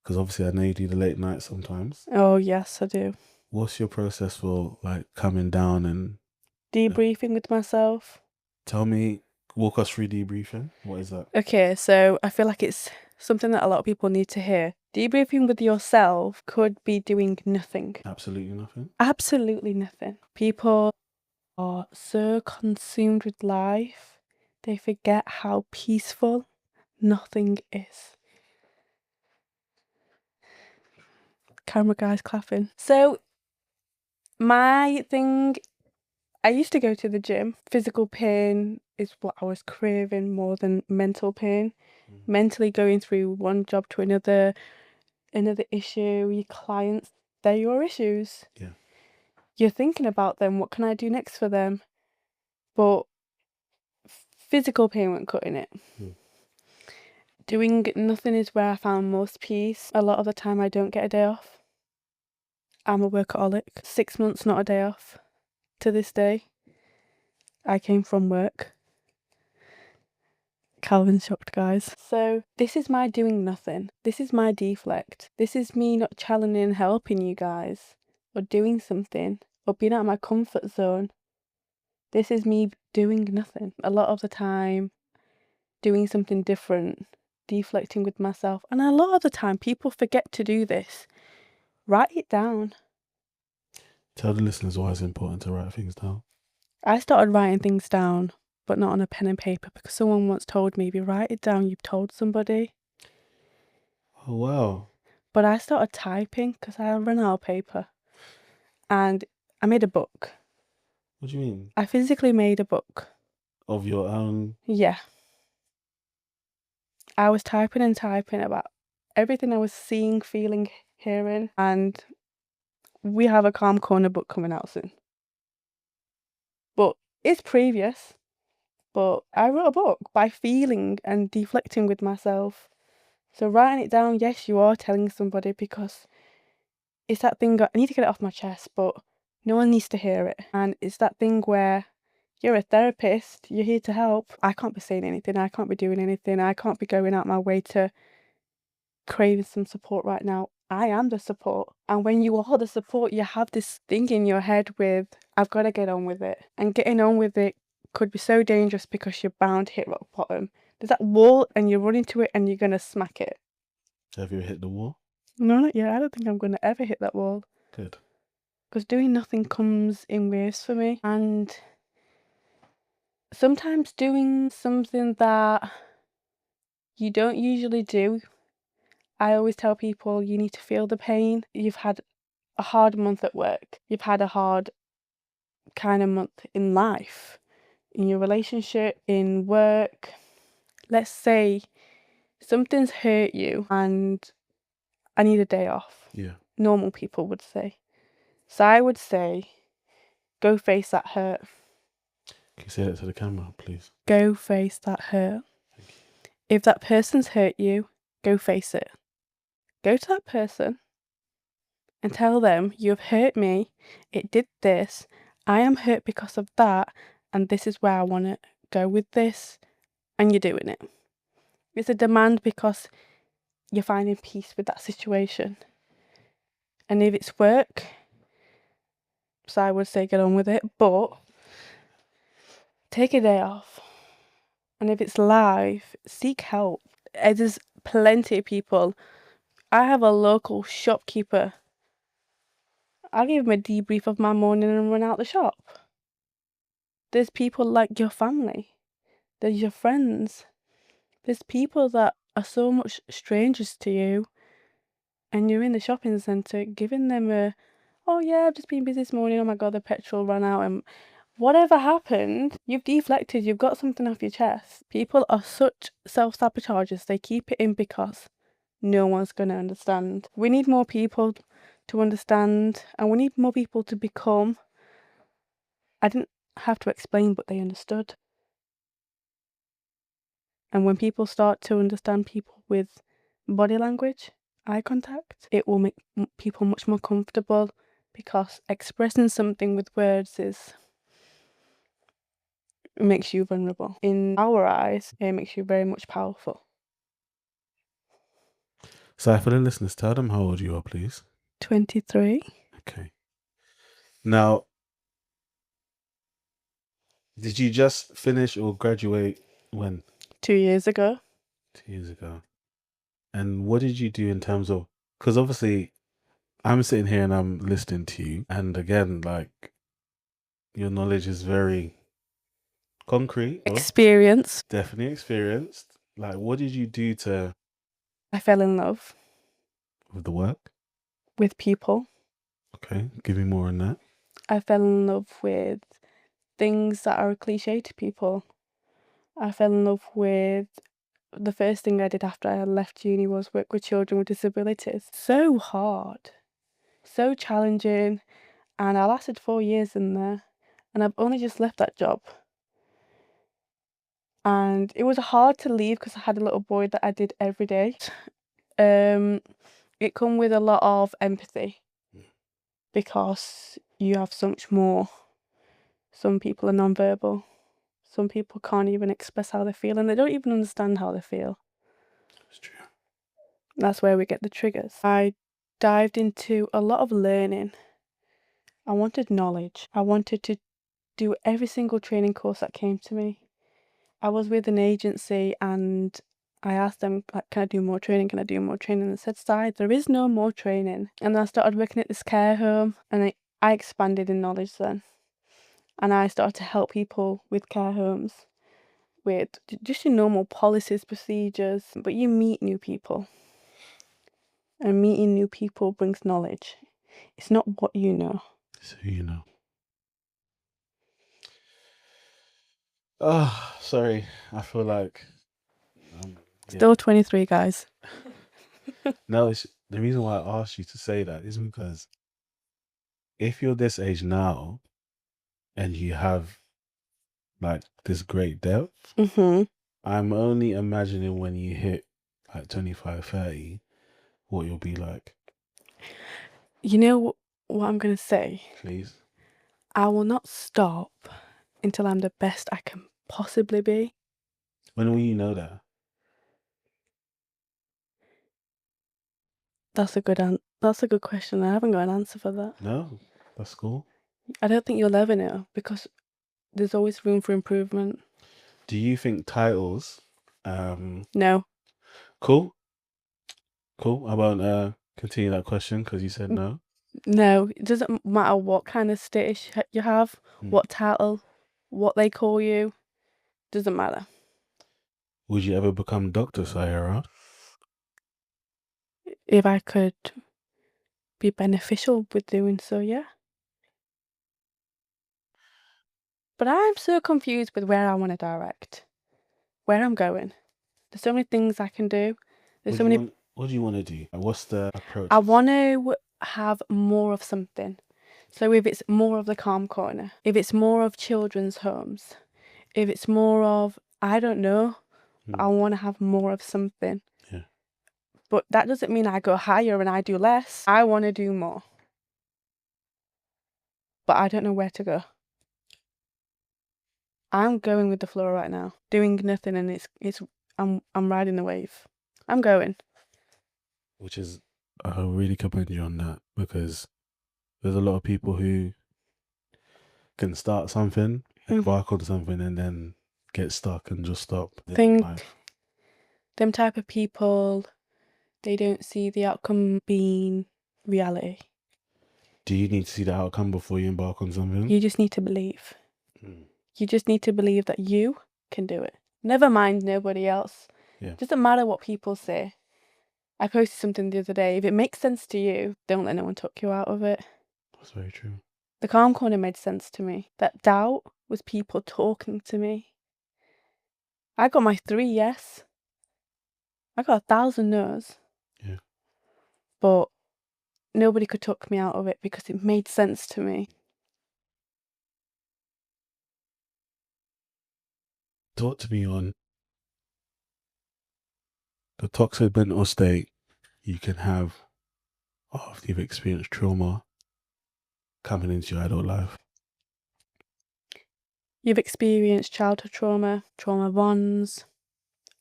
because obviously I know you do the late nights sometimes. Oh yes, I do. What's your process for like coming down and Debriefing with myself. tell me, walk us through debriefing? What is that? Okay, so I feel like it's something that a lot of people need to hear. Debriefing with yourself could be doing nothing. Absolutely nothing. Absolutely nothing. People are so consumed with life, they forget how peaceful nothing is. Camera guys clapping. So, my thing, I used to go to the gym. Physical pain is what I was craving more than mental pain. Mentally going through one job to another issue, your clients, they're your issues. Yeah. You're thinking about them, what can I do next for them? But physical pain won't cut in it. Doing nothing is where I found most peace. A lot of the time I don't get a day off. I'm a workaholic. 6 months, not a day off. To this day. I came from work. Calvin's shocked, guys. So this is my doing nothing. This is my deflect. This is me not challenging and helping you guys. Or doing something. Or being out of my comfort zone. This is me doing nothing. A lot of the time, doing something different. Deflecting with myself. And a lot of the time, people forget to do this. Write it down. Tell the listeners why it's important to write things down. I started writing things down, but not on a pen and paper, because someone once told me, if you write it down, you've told somebody. Oh, wow. But I started typing because I ran out of paper. And I made a book. What do you mean? I physically made a book. Of your own? Yeah. I was typing about everything I was seeing, feeling, hearing, and we have a Calm Corner book coming out soon. But it's previous, but I wrote a book by feeling and deflecting with myself. So writing it down, yes, you are telling somebody, because it's that thing, I need to get it off my chest, but no one needs to hear it. And it's that thing where you're a therapist, you're here to help. I can't be saying anything, I can't be doing anything, I can't be going out my way to craving some support right now. I am the support. And when you are the support, you have this thing in your head with, I've got to get on with it. And getting on with it could be so dangerous because you're bound to hit rock bottom. There's that wall and you run into it and you're going to smack it. Have you hit the wall? No, not yet. I don't think I'm going to ever hit that wall. Good. Because doing nothing comes in waves for me. And sometimes doing something that you don't usually do. I always tell people you need to feel the pain. You've had a hard month at work. You've had a hard kind of month in life, in your relationship, in work. Let's say something's hurt you and I need a day off. Yeah. Normal people would say. So I would say, go face that hurt. Can you say that to the camera, please? Go face that hurt. If that person's hurt you, go face it. Go to that person and tell them, you have hurt me, it did this, I am hurt because of that, and this is where I want to go with this, and you're doing it. It's a demand because you're finding peace with that situation. And if it's work, so I would say get on with it, but take a day off. And if it's live, seek help. There's plenty of people. I have a local shopkeeper. I'll give him a debrief of my morning and run out the shop. There's people like your family. There's your friends. There's people that are so much strangers to you, and you're in the shopping centre giving them oh yeah, I've just been busy this morning, oh my god, the petrol ran out, and whatever happened, you've deflected, you've got something off your chest. People are such self-sabotagers, they keep it in because no one's going to understand. We need more people to understand, and we need more people to become. I didn't have to explain, but they understood. And when people start to understand people with body language, eye contact, it will make people much more comfortable, because expressing something with words makes you vulnerable. In our eyes, it makes you very much powerful. So for the listeners, tell them how old you are, please. 23. Okay. Now, did you just finish or graduate when? 2 years ago. 2 years ago. And what did you do in terms of, because obviously I'm sitting here and I'm listening to you, and again, like, your knowledge is very concrete. Experience. Definitely experienced. Like, what did you do to I fell in love with the work? with people. Okay, give me more on that. I fell in love with things that are a cliche to people. I fell in love with the first thing I did after I left uni was work with children with disabilities. So hard, so challenging, and I lasted 4 years in there, and I've only just left that job. And it was hard to leave because I had a little boy that I did every day. It come with a lot of empathy, because you have so much more. Some people are non-verbal. Some people can't even express how they feel, and they don't even understand how they feel. It's true. That's where we get the triggers. I dived into a lot of learning. I wanted knowledge. I wanted to do every single training course that came to me. I was with an agency and I asked them, like, can I do more training? Can I do more training? And they said, "Side, there is no more training." And then I started working at this care home, and I expanded in knowledge then. And I started to help people with care homes with just your normal policies, procedures, but you meet new people. And meeting new people brings knowledge. It's not what you know. So you know. Oh, sorry. I feel like Still 23, guys. No, it's the reason why I asked you to say that is because if you're this age now and you have like this great depth, I'm only imagining when you hit like 25, 30, what you'll be like. You know what I'm going to say? Please. I will not stop until I'm the best I can possibly be. When will you know that? That's a good question. I haven't got an answer for that. No, that's cool. I don't think you'll ever know, because there's always room for improvement. Do you think titles? No. Cool. Cool. I won't continue that question because you said no. No, it doesn't matter what kind of status you have, what title, what they call you. Doesn't matter. Would you ever become Dr. Sierra? If I could be beneficial with doing so, yeah. But I'm so confused with where I want to direct, where I'm going. There's so many things I can do. What do you want to do? What's the approach? I want to have more of something. So if it's more of the calm corner, if it's more of children's homes, if it's more of, I don't know, I want to have more of something. Yeah. But that doesn't mean I go higher and I do less. I want to do more. But I don't know where to go. I'm going with the flow right now, doing nothing, and I'm riding the wave. I'm going. Which is, I really commend you on that, because there's a lot of people who can start something, embark on something, and then get stuck and just stop. Think them type of people, they don't see the outcome being reality. Do you need to see the outcome before you embark on something? You just need to believe. You just need to believe that you can do it. Never mind nobody else. Yeah. Doesn't matter what people say. I posted something the other day. If it makes sense to you, don't let no one talk you out of it. That's very true. The calm corner made sense to me. That doubt was people talking to me. I got my 3 yes. I got 1,000 no's. Yeah. But nobody could talk me out of it because it made sense to me. Talk to me on the toxic mental state you can have after you've experienced trauma coming into your adult life. You've experienced childhood trauma, trauma bonds,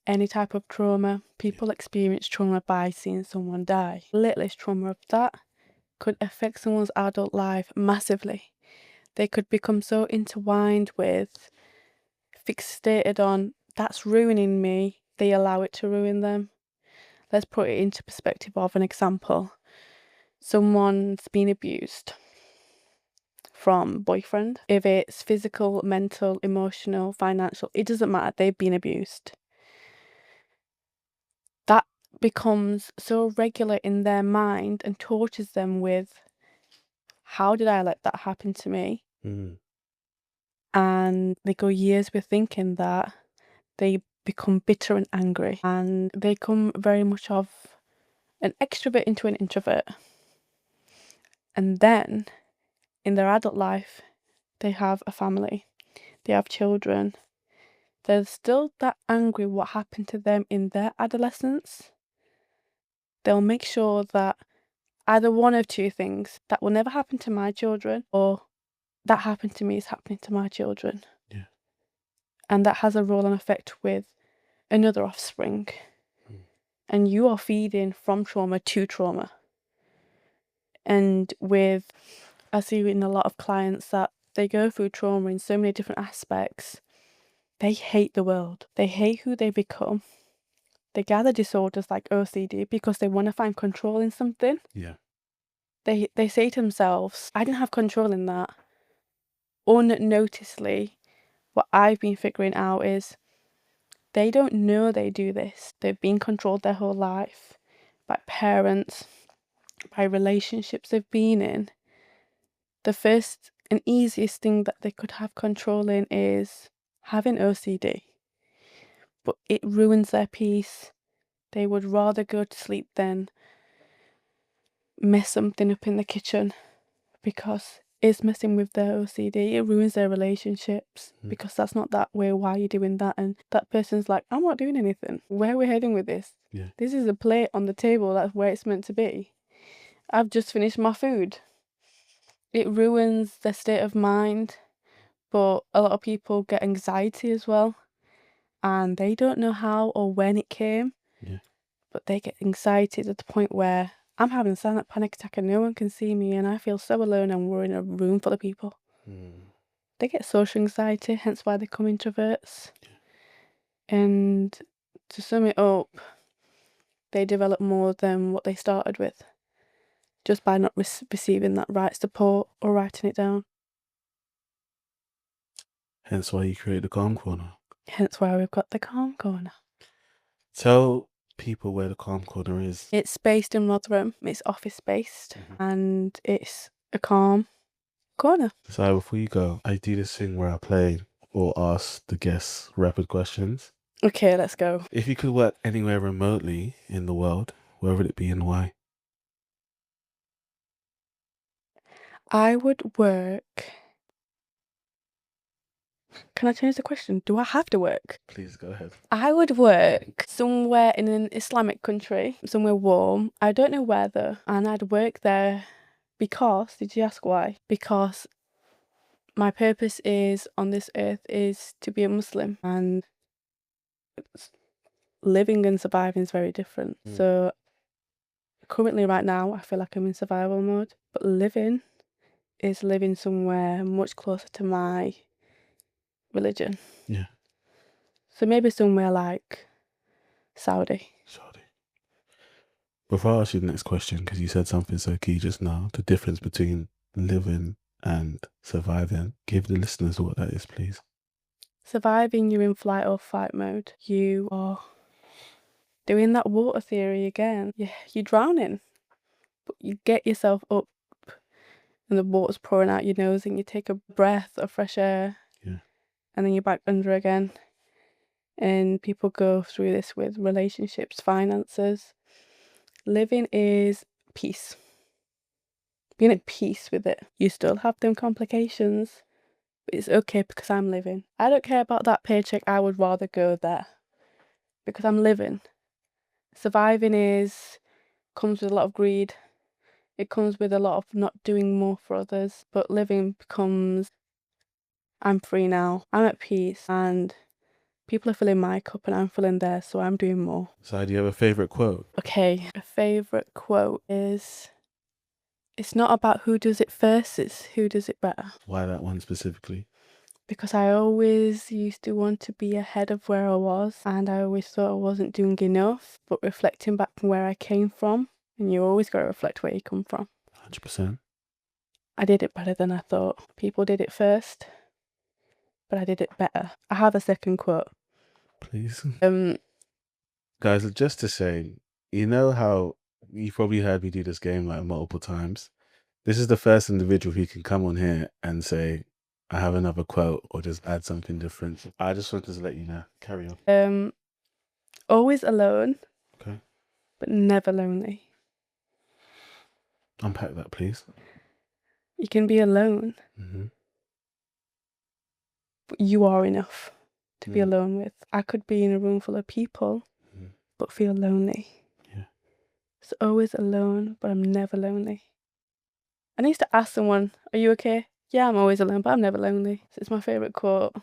any type of trauma. People experience trauma by seeing someone die. Littlest trauma of that could affect someone's adult life massively. They could become so intertwined with, fixated on, that's ruining me, they allow it to ruin them. Let's put it into perspective of an example. Someone's been abused from boyfriend. If it's physical, mental, emotional, financial, it doesn't matter, they've been abused. That becomes so regular in their mind and tortures them with, how did I let that happen to me? And they go years with thinking that. They become bitter and angry, and they come very much of an extrovert into an introvert. And then in their adult life, they have a family, they have children. They're still that angry what happened to them in their adolescence. They'll make sure that either one of two things, that will never happen to my children, or that happened to me is happening to my children. Yeah. And that has a role and effect with another offspring. And you are feeding from trauma to trauma. And I see in a lot of clients that they go through trauma in so many different aspects. They hate the world. They hate who they become. They gather disorders like OCD because they want to find control in something. Yeah. They say to themselves, I didn't have control in that. Unnoticedly, what I've been figuring out is they don't know they do this. They've been controlled their whole life by parents, by relationships they've been in. The first and easiest thing that they could have control in is having OCD. But it ruins their peace. They would rather go to sleep than mess something up in the kitchen because it's messing with their OCD. It ruins their relationships because that's not that way. Why are you doing that? And that person's like, I'm not doing anything. Where are we heading with this? Yeah. This is a plate on the table. That's where it's meant to be. I've just finished my food. It ruins their state of mind. But a lot of people get anxiety as well, and they don't know how or when it came. Yeah. But they get anxiety to the point where I'm having a silent panic attack and no one can see me, and I feel so alone, and we're in a room full of people. They get social anxiety, hence why they become introverts. And to sum it up, they develop more than what they started with, just by not receiving that right support or writing it down. Hence why you create the calm corner. Hence why we've got the calm corner. Tell people where the calm corner is. It's based in Rotherham. It's office based, and it's a calm corner. So before you go, I do this thing where I play or ask the guests rapid questions. Okay, let's go. If you could work anywhere remotely in the world, where would it be and why? I would work. Can I change the question? Do I have to work? Please go ahead. I would work somewhere in an Islamic country, somewhere warm. I don't know where though. And I'd work there because, did you ask why? Because my purpose is on this earth is to be a Muslim, and living and surviving is very different. So currently right now I feel like I'm in survival mode, but living is living somewhere much closer to my religion. Yeah. So maybe somewhere like Saudi. Before I ask you the next question, because you said something so key just now, the difference between living and surviving, give the listeners what that is, please. Surviving, you're in flight or fight mode. You are doing that water theory again. You're drowning, but you get yourself up and the water's pouring out your nose and you take a breath of fresh air. Yeah. And then you're back under again. And people go through this with relationships, finances. Living is peace. Being at peace with it. You still have them complications, but it's okay because I'm living. I don't care about that paycheck. I would rather go there because I'm living. Surviving comes with a lot of greed. It comes with a lot of not doing more for others, but living becomes, I'm free now, I'm at peace, and people are filling my cup and I'm filling theirs, so I'm doing more. So do you have a favourite quote? Okay, a favourite quote is, it's not about who does it first, it's who does it better. Why that one specifically? Because I always used to want to be ahead of where I was, and I always thought I wasn't doing enough, but reflecting back from where I came from, and you always got to reflect where you come from. 100%. I did it better than I thought. People did it first, but I did it better. I have a second quote. Please. Guys, just to say, you know how you've probably heard me do this game like multiple times. This is the first individual who can come on here and say, I have another quote or just add something different. I just wanted to let you know. Carry on. Always alone. Okay. But never lonely. Unpack that, please. You can be alone, but you are enough to be alone with. I could be in a room full of people, but feel lonely. Yeah. So always alone, but I'm never lonely. I used to ask someone, are you okay? Yeah, I'm always alone, but I'm never lonely. So it's my favourite quote.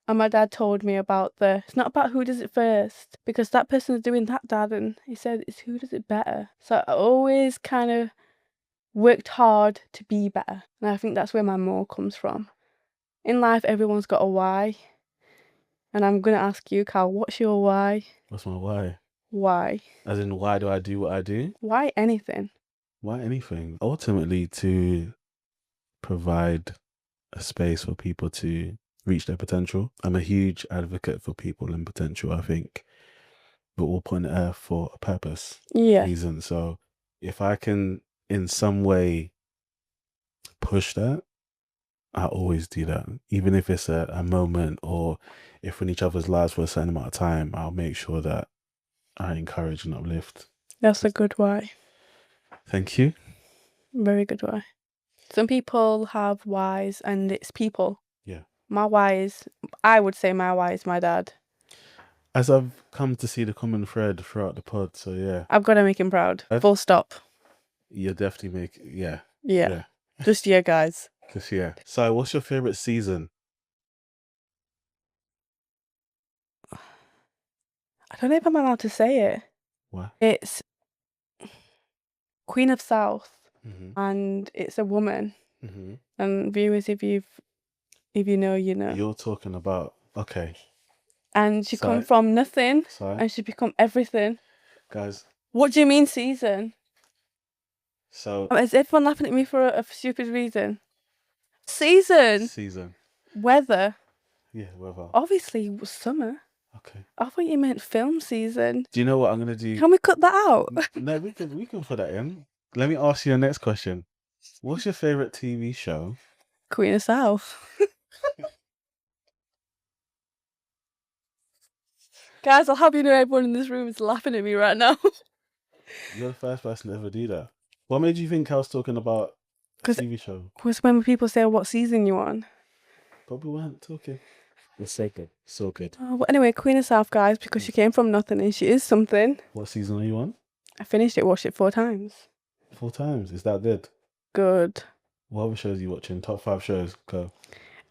And my dad told me about it's not about who does it first, because that person is doing that, Dad, and he said it's who does it better. So I always kind of worked hard to be better. And I think that's where my more comes from. In life, everyone's got a why. And I'm going to ask you, Cal, what's your why? What's my why? Why? As in, why do I do what I do? Why anything? Why anything? Ultimately, to provide a space for people to reach their potential. I'm a huge advocate for people in potential. I think we're all put on earth for a purpose, reason. So if I can in some way push that, I always do that. Even if it's a moment or if we're in each other's lives for a certain amount of time, I'll make sure that I encourage and uplift. That's a good why. Thank you. Very good why. Some people have whys and it's people. Yeah. My why I would say my why is my dad. As I've come to see the common thread throughout the pod, so yeah. I've got to make him proud. Full stop. You'll definitely Yeah. Just yeah, guys. Just yeah. So what's your favourite season? I don't know if I'm allowed to say it. What? It's Queen of South, and it's a woman. And viewers, if you know, you know. You're talking about And she come from nothing, and she become everything. Guys. What do you mean season? So is everyone laughing at me for a stupid reason? Season. Weather. Yeah, weather. Obviously, summer. Okay. I thought you meant film season. Do you know what I'm gonna do? Can we cut that out? No, we can put that in. Let me ask you the next question. What's your favorite TV show? Queen of South. Guys, I'll have you know everyone in this room is laughing at me right now. You're the first person to ever do that. What made you think I was talking about a TV show? Because when people say, what season you on? Probably weren't talking. It's so good. So good. Oh, but anyway, Queen of South, guys, because she came from nothing and she is something. What season are you on? I finished it, watched it 4 times. 4 times? Is that good? Good. What other shows are you watching? Top 5 shows. Go.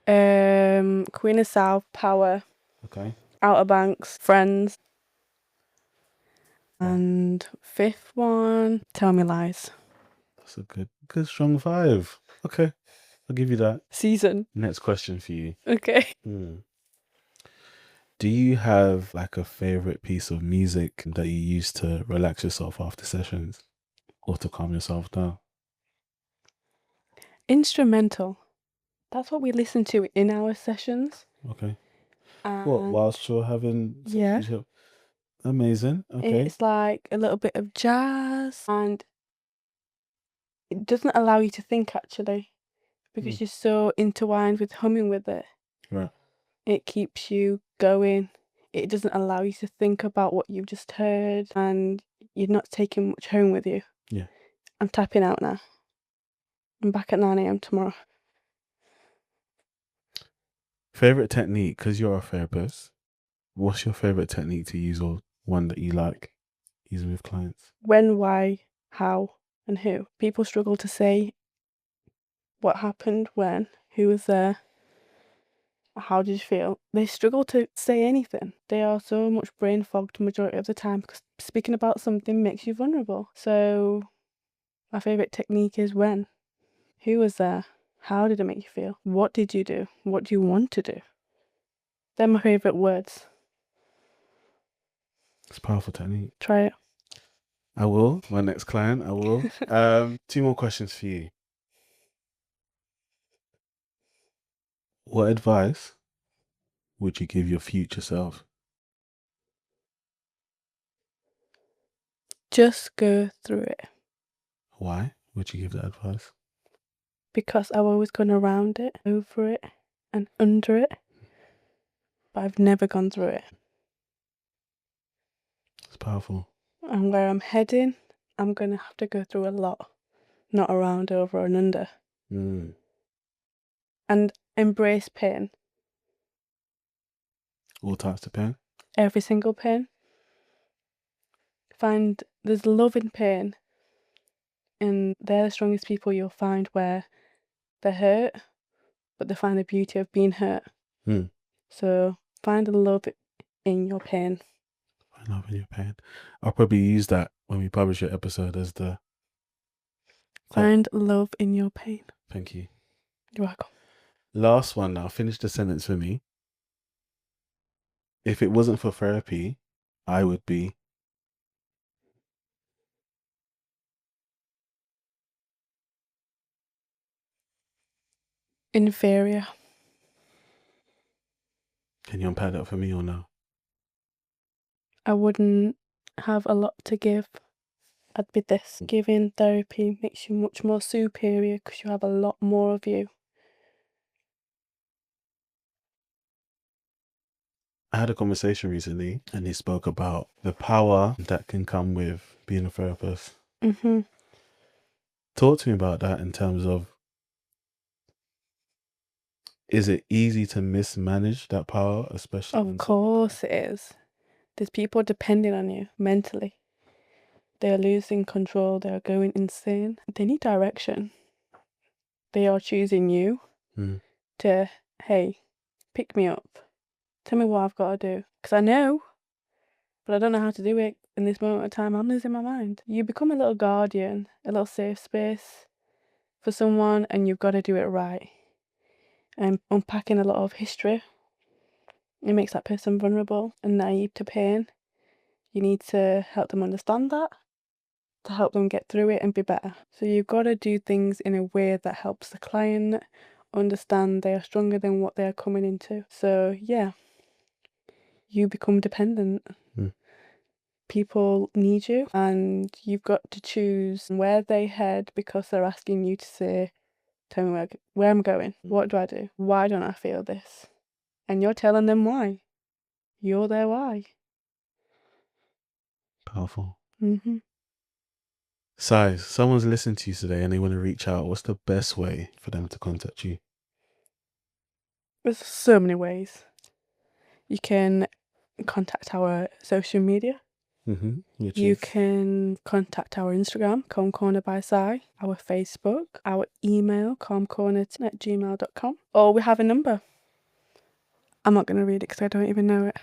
Queen of South, Power. Okay. Outer Banks, Friends. And 5th one, Tell Me Lies. That's a good strong 5. Okay. I'll give you that. Season. Next question for you. Okay. Do you have like a favorite piece of music that you use to relax yourself after sessions or to calm yourself down? Instrumental. That's what we listen to in our sessions. Okay. What, whilst you're having sessions? Yeah. Amazing. Okay. It's like a little bit of jazz and it doesn't allow you to think actually, because you're so intertwined with humming with it. Right. It keeps you going. It doesn't allow you to think about what you've just heard, and you're not taking much home with you. Yeah. I'm tapping out now. I'm back at 9 a.m. tomorrow. Favorite technique, because you're a therapist, what's your favorite technique to use, or one that you like using with clients? When, why, how, and who. People struggle to say what happened, when, who was there, how did you feel. They struggle to say anything. They are so much brain fogged majority of the time because speaking about something makes you vulnerable. So my favourite technique is when. Who was there? How did it make you feel? What did you do? What do you want to do? They're my favourite words. It's a powerful technique. Try it. I will. My next client, I will. 2 more questions for you. What advice would you give your future self? Just go through it. Why would you give that advice? Because I've always gone around it, over it, and under it. But I've never gone through it. It's powerful. And where I'm heading, I'm going to have to go through a lot. Not around, over, and under. And embrace pain. All types of pain? Every single pain. Find there's love in pain. And they're the strongest people you'll find, where they're hurt, but they find the beauty of being hurt. So find the love in your pain. Find love in your pain. I'll probably use that when we publish your episode as the... Find love in your pain. Thank you. You're welcome. Last one now. Finish the sentence for me. If it wasn't for therapy, I would be... Inferior. Can you unpack that for me or no? I wouldn't have a lot to give. I'd be this. Giving therapy makes you much more superior because you have a lot more of you. I had a conversation recently and he spoke about the power that can come with being a therapist. Talk to me about that in terms of, is it easy to mismanage that power, especially? Of course it is. There's people depending on you mentally. They are losing control. They are going insane. They need direction. They are choosing you to, hey, pick me up. Tell me what I've got to do. Because I know, but I don't know how to do it in this moment of time. I'm losing my mind. You become a little guardian, a little safe space for someone, and you've got to do it right. And unpacking a lot of history, it makes that person vulnerable and naive to pain. You need to help them understand that, to help them get through it and be better. So you've got to do things in a way that helps the client understand they are stronger than what they are coming into. So yeah, you become dependent. People need you, and you've got to choose where they head, because they're asking you to say, tell me where I'm going. What do I do? Why don't I feel this? And you're telling them why. You're their why. Powerful. Si, someone's listening to you today and they want to reach out. What's the best way for them to contact you? There's so many ways. You can contact our social media. You can contact our Instagram, Calm Corner by Si, our Facebook, our email, calmcorner@gmail.com, or we have a number. I'm not going to read it because I don't even know it.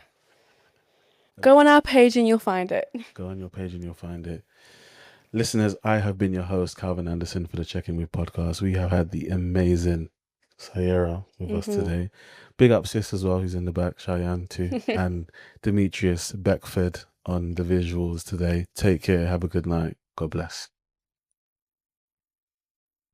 Go on our page and you'll find it. Go on your page and you'll find it. Listeners, I have been your host, Calvin Anderson, for the Check-In With podcast. We have had the amazing Sierra with us today. Big up sis as well, who's in the back, Cheyenne too, and Demetrius Beckford on the visuals today. Take care. Have a good night. God bless.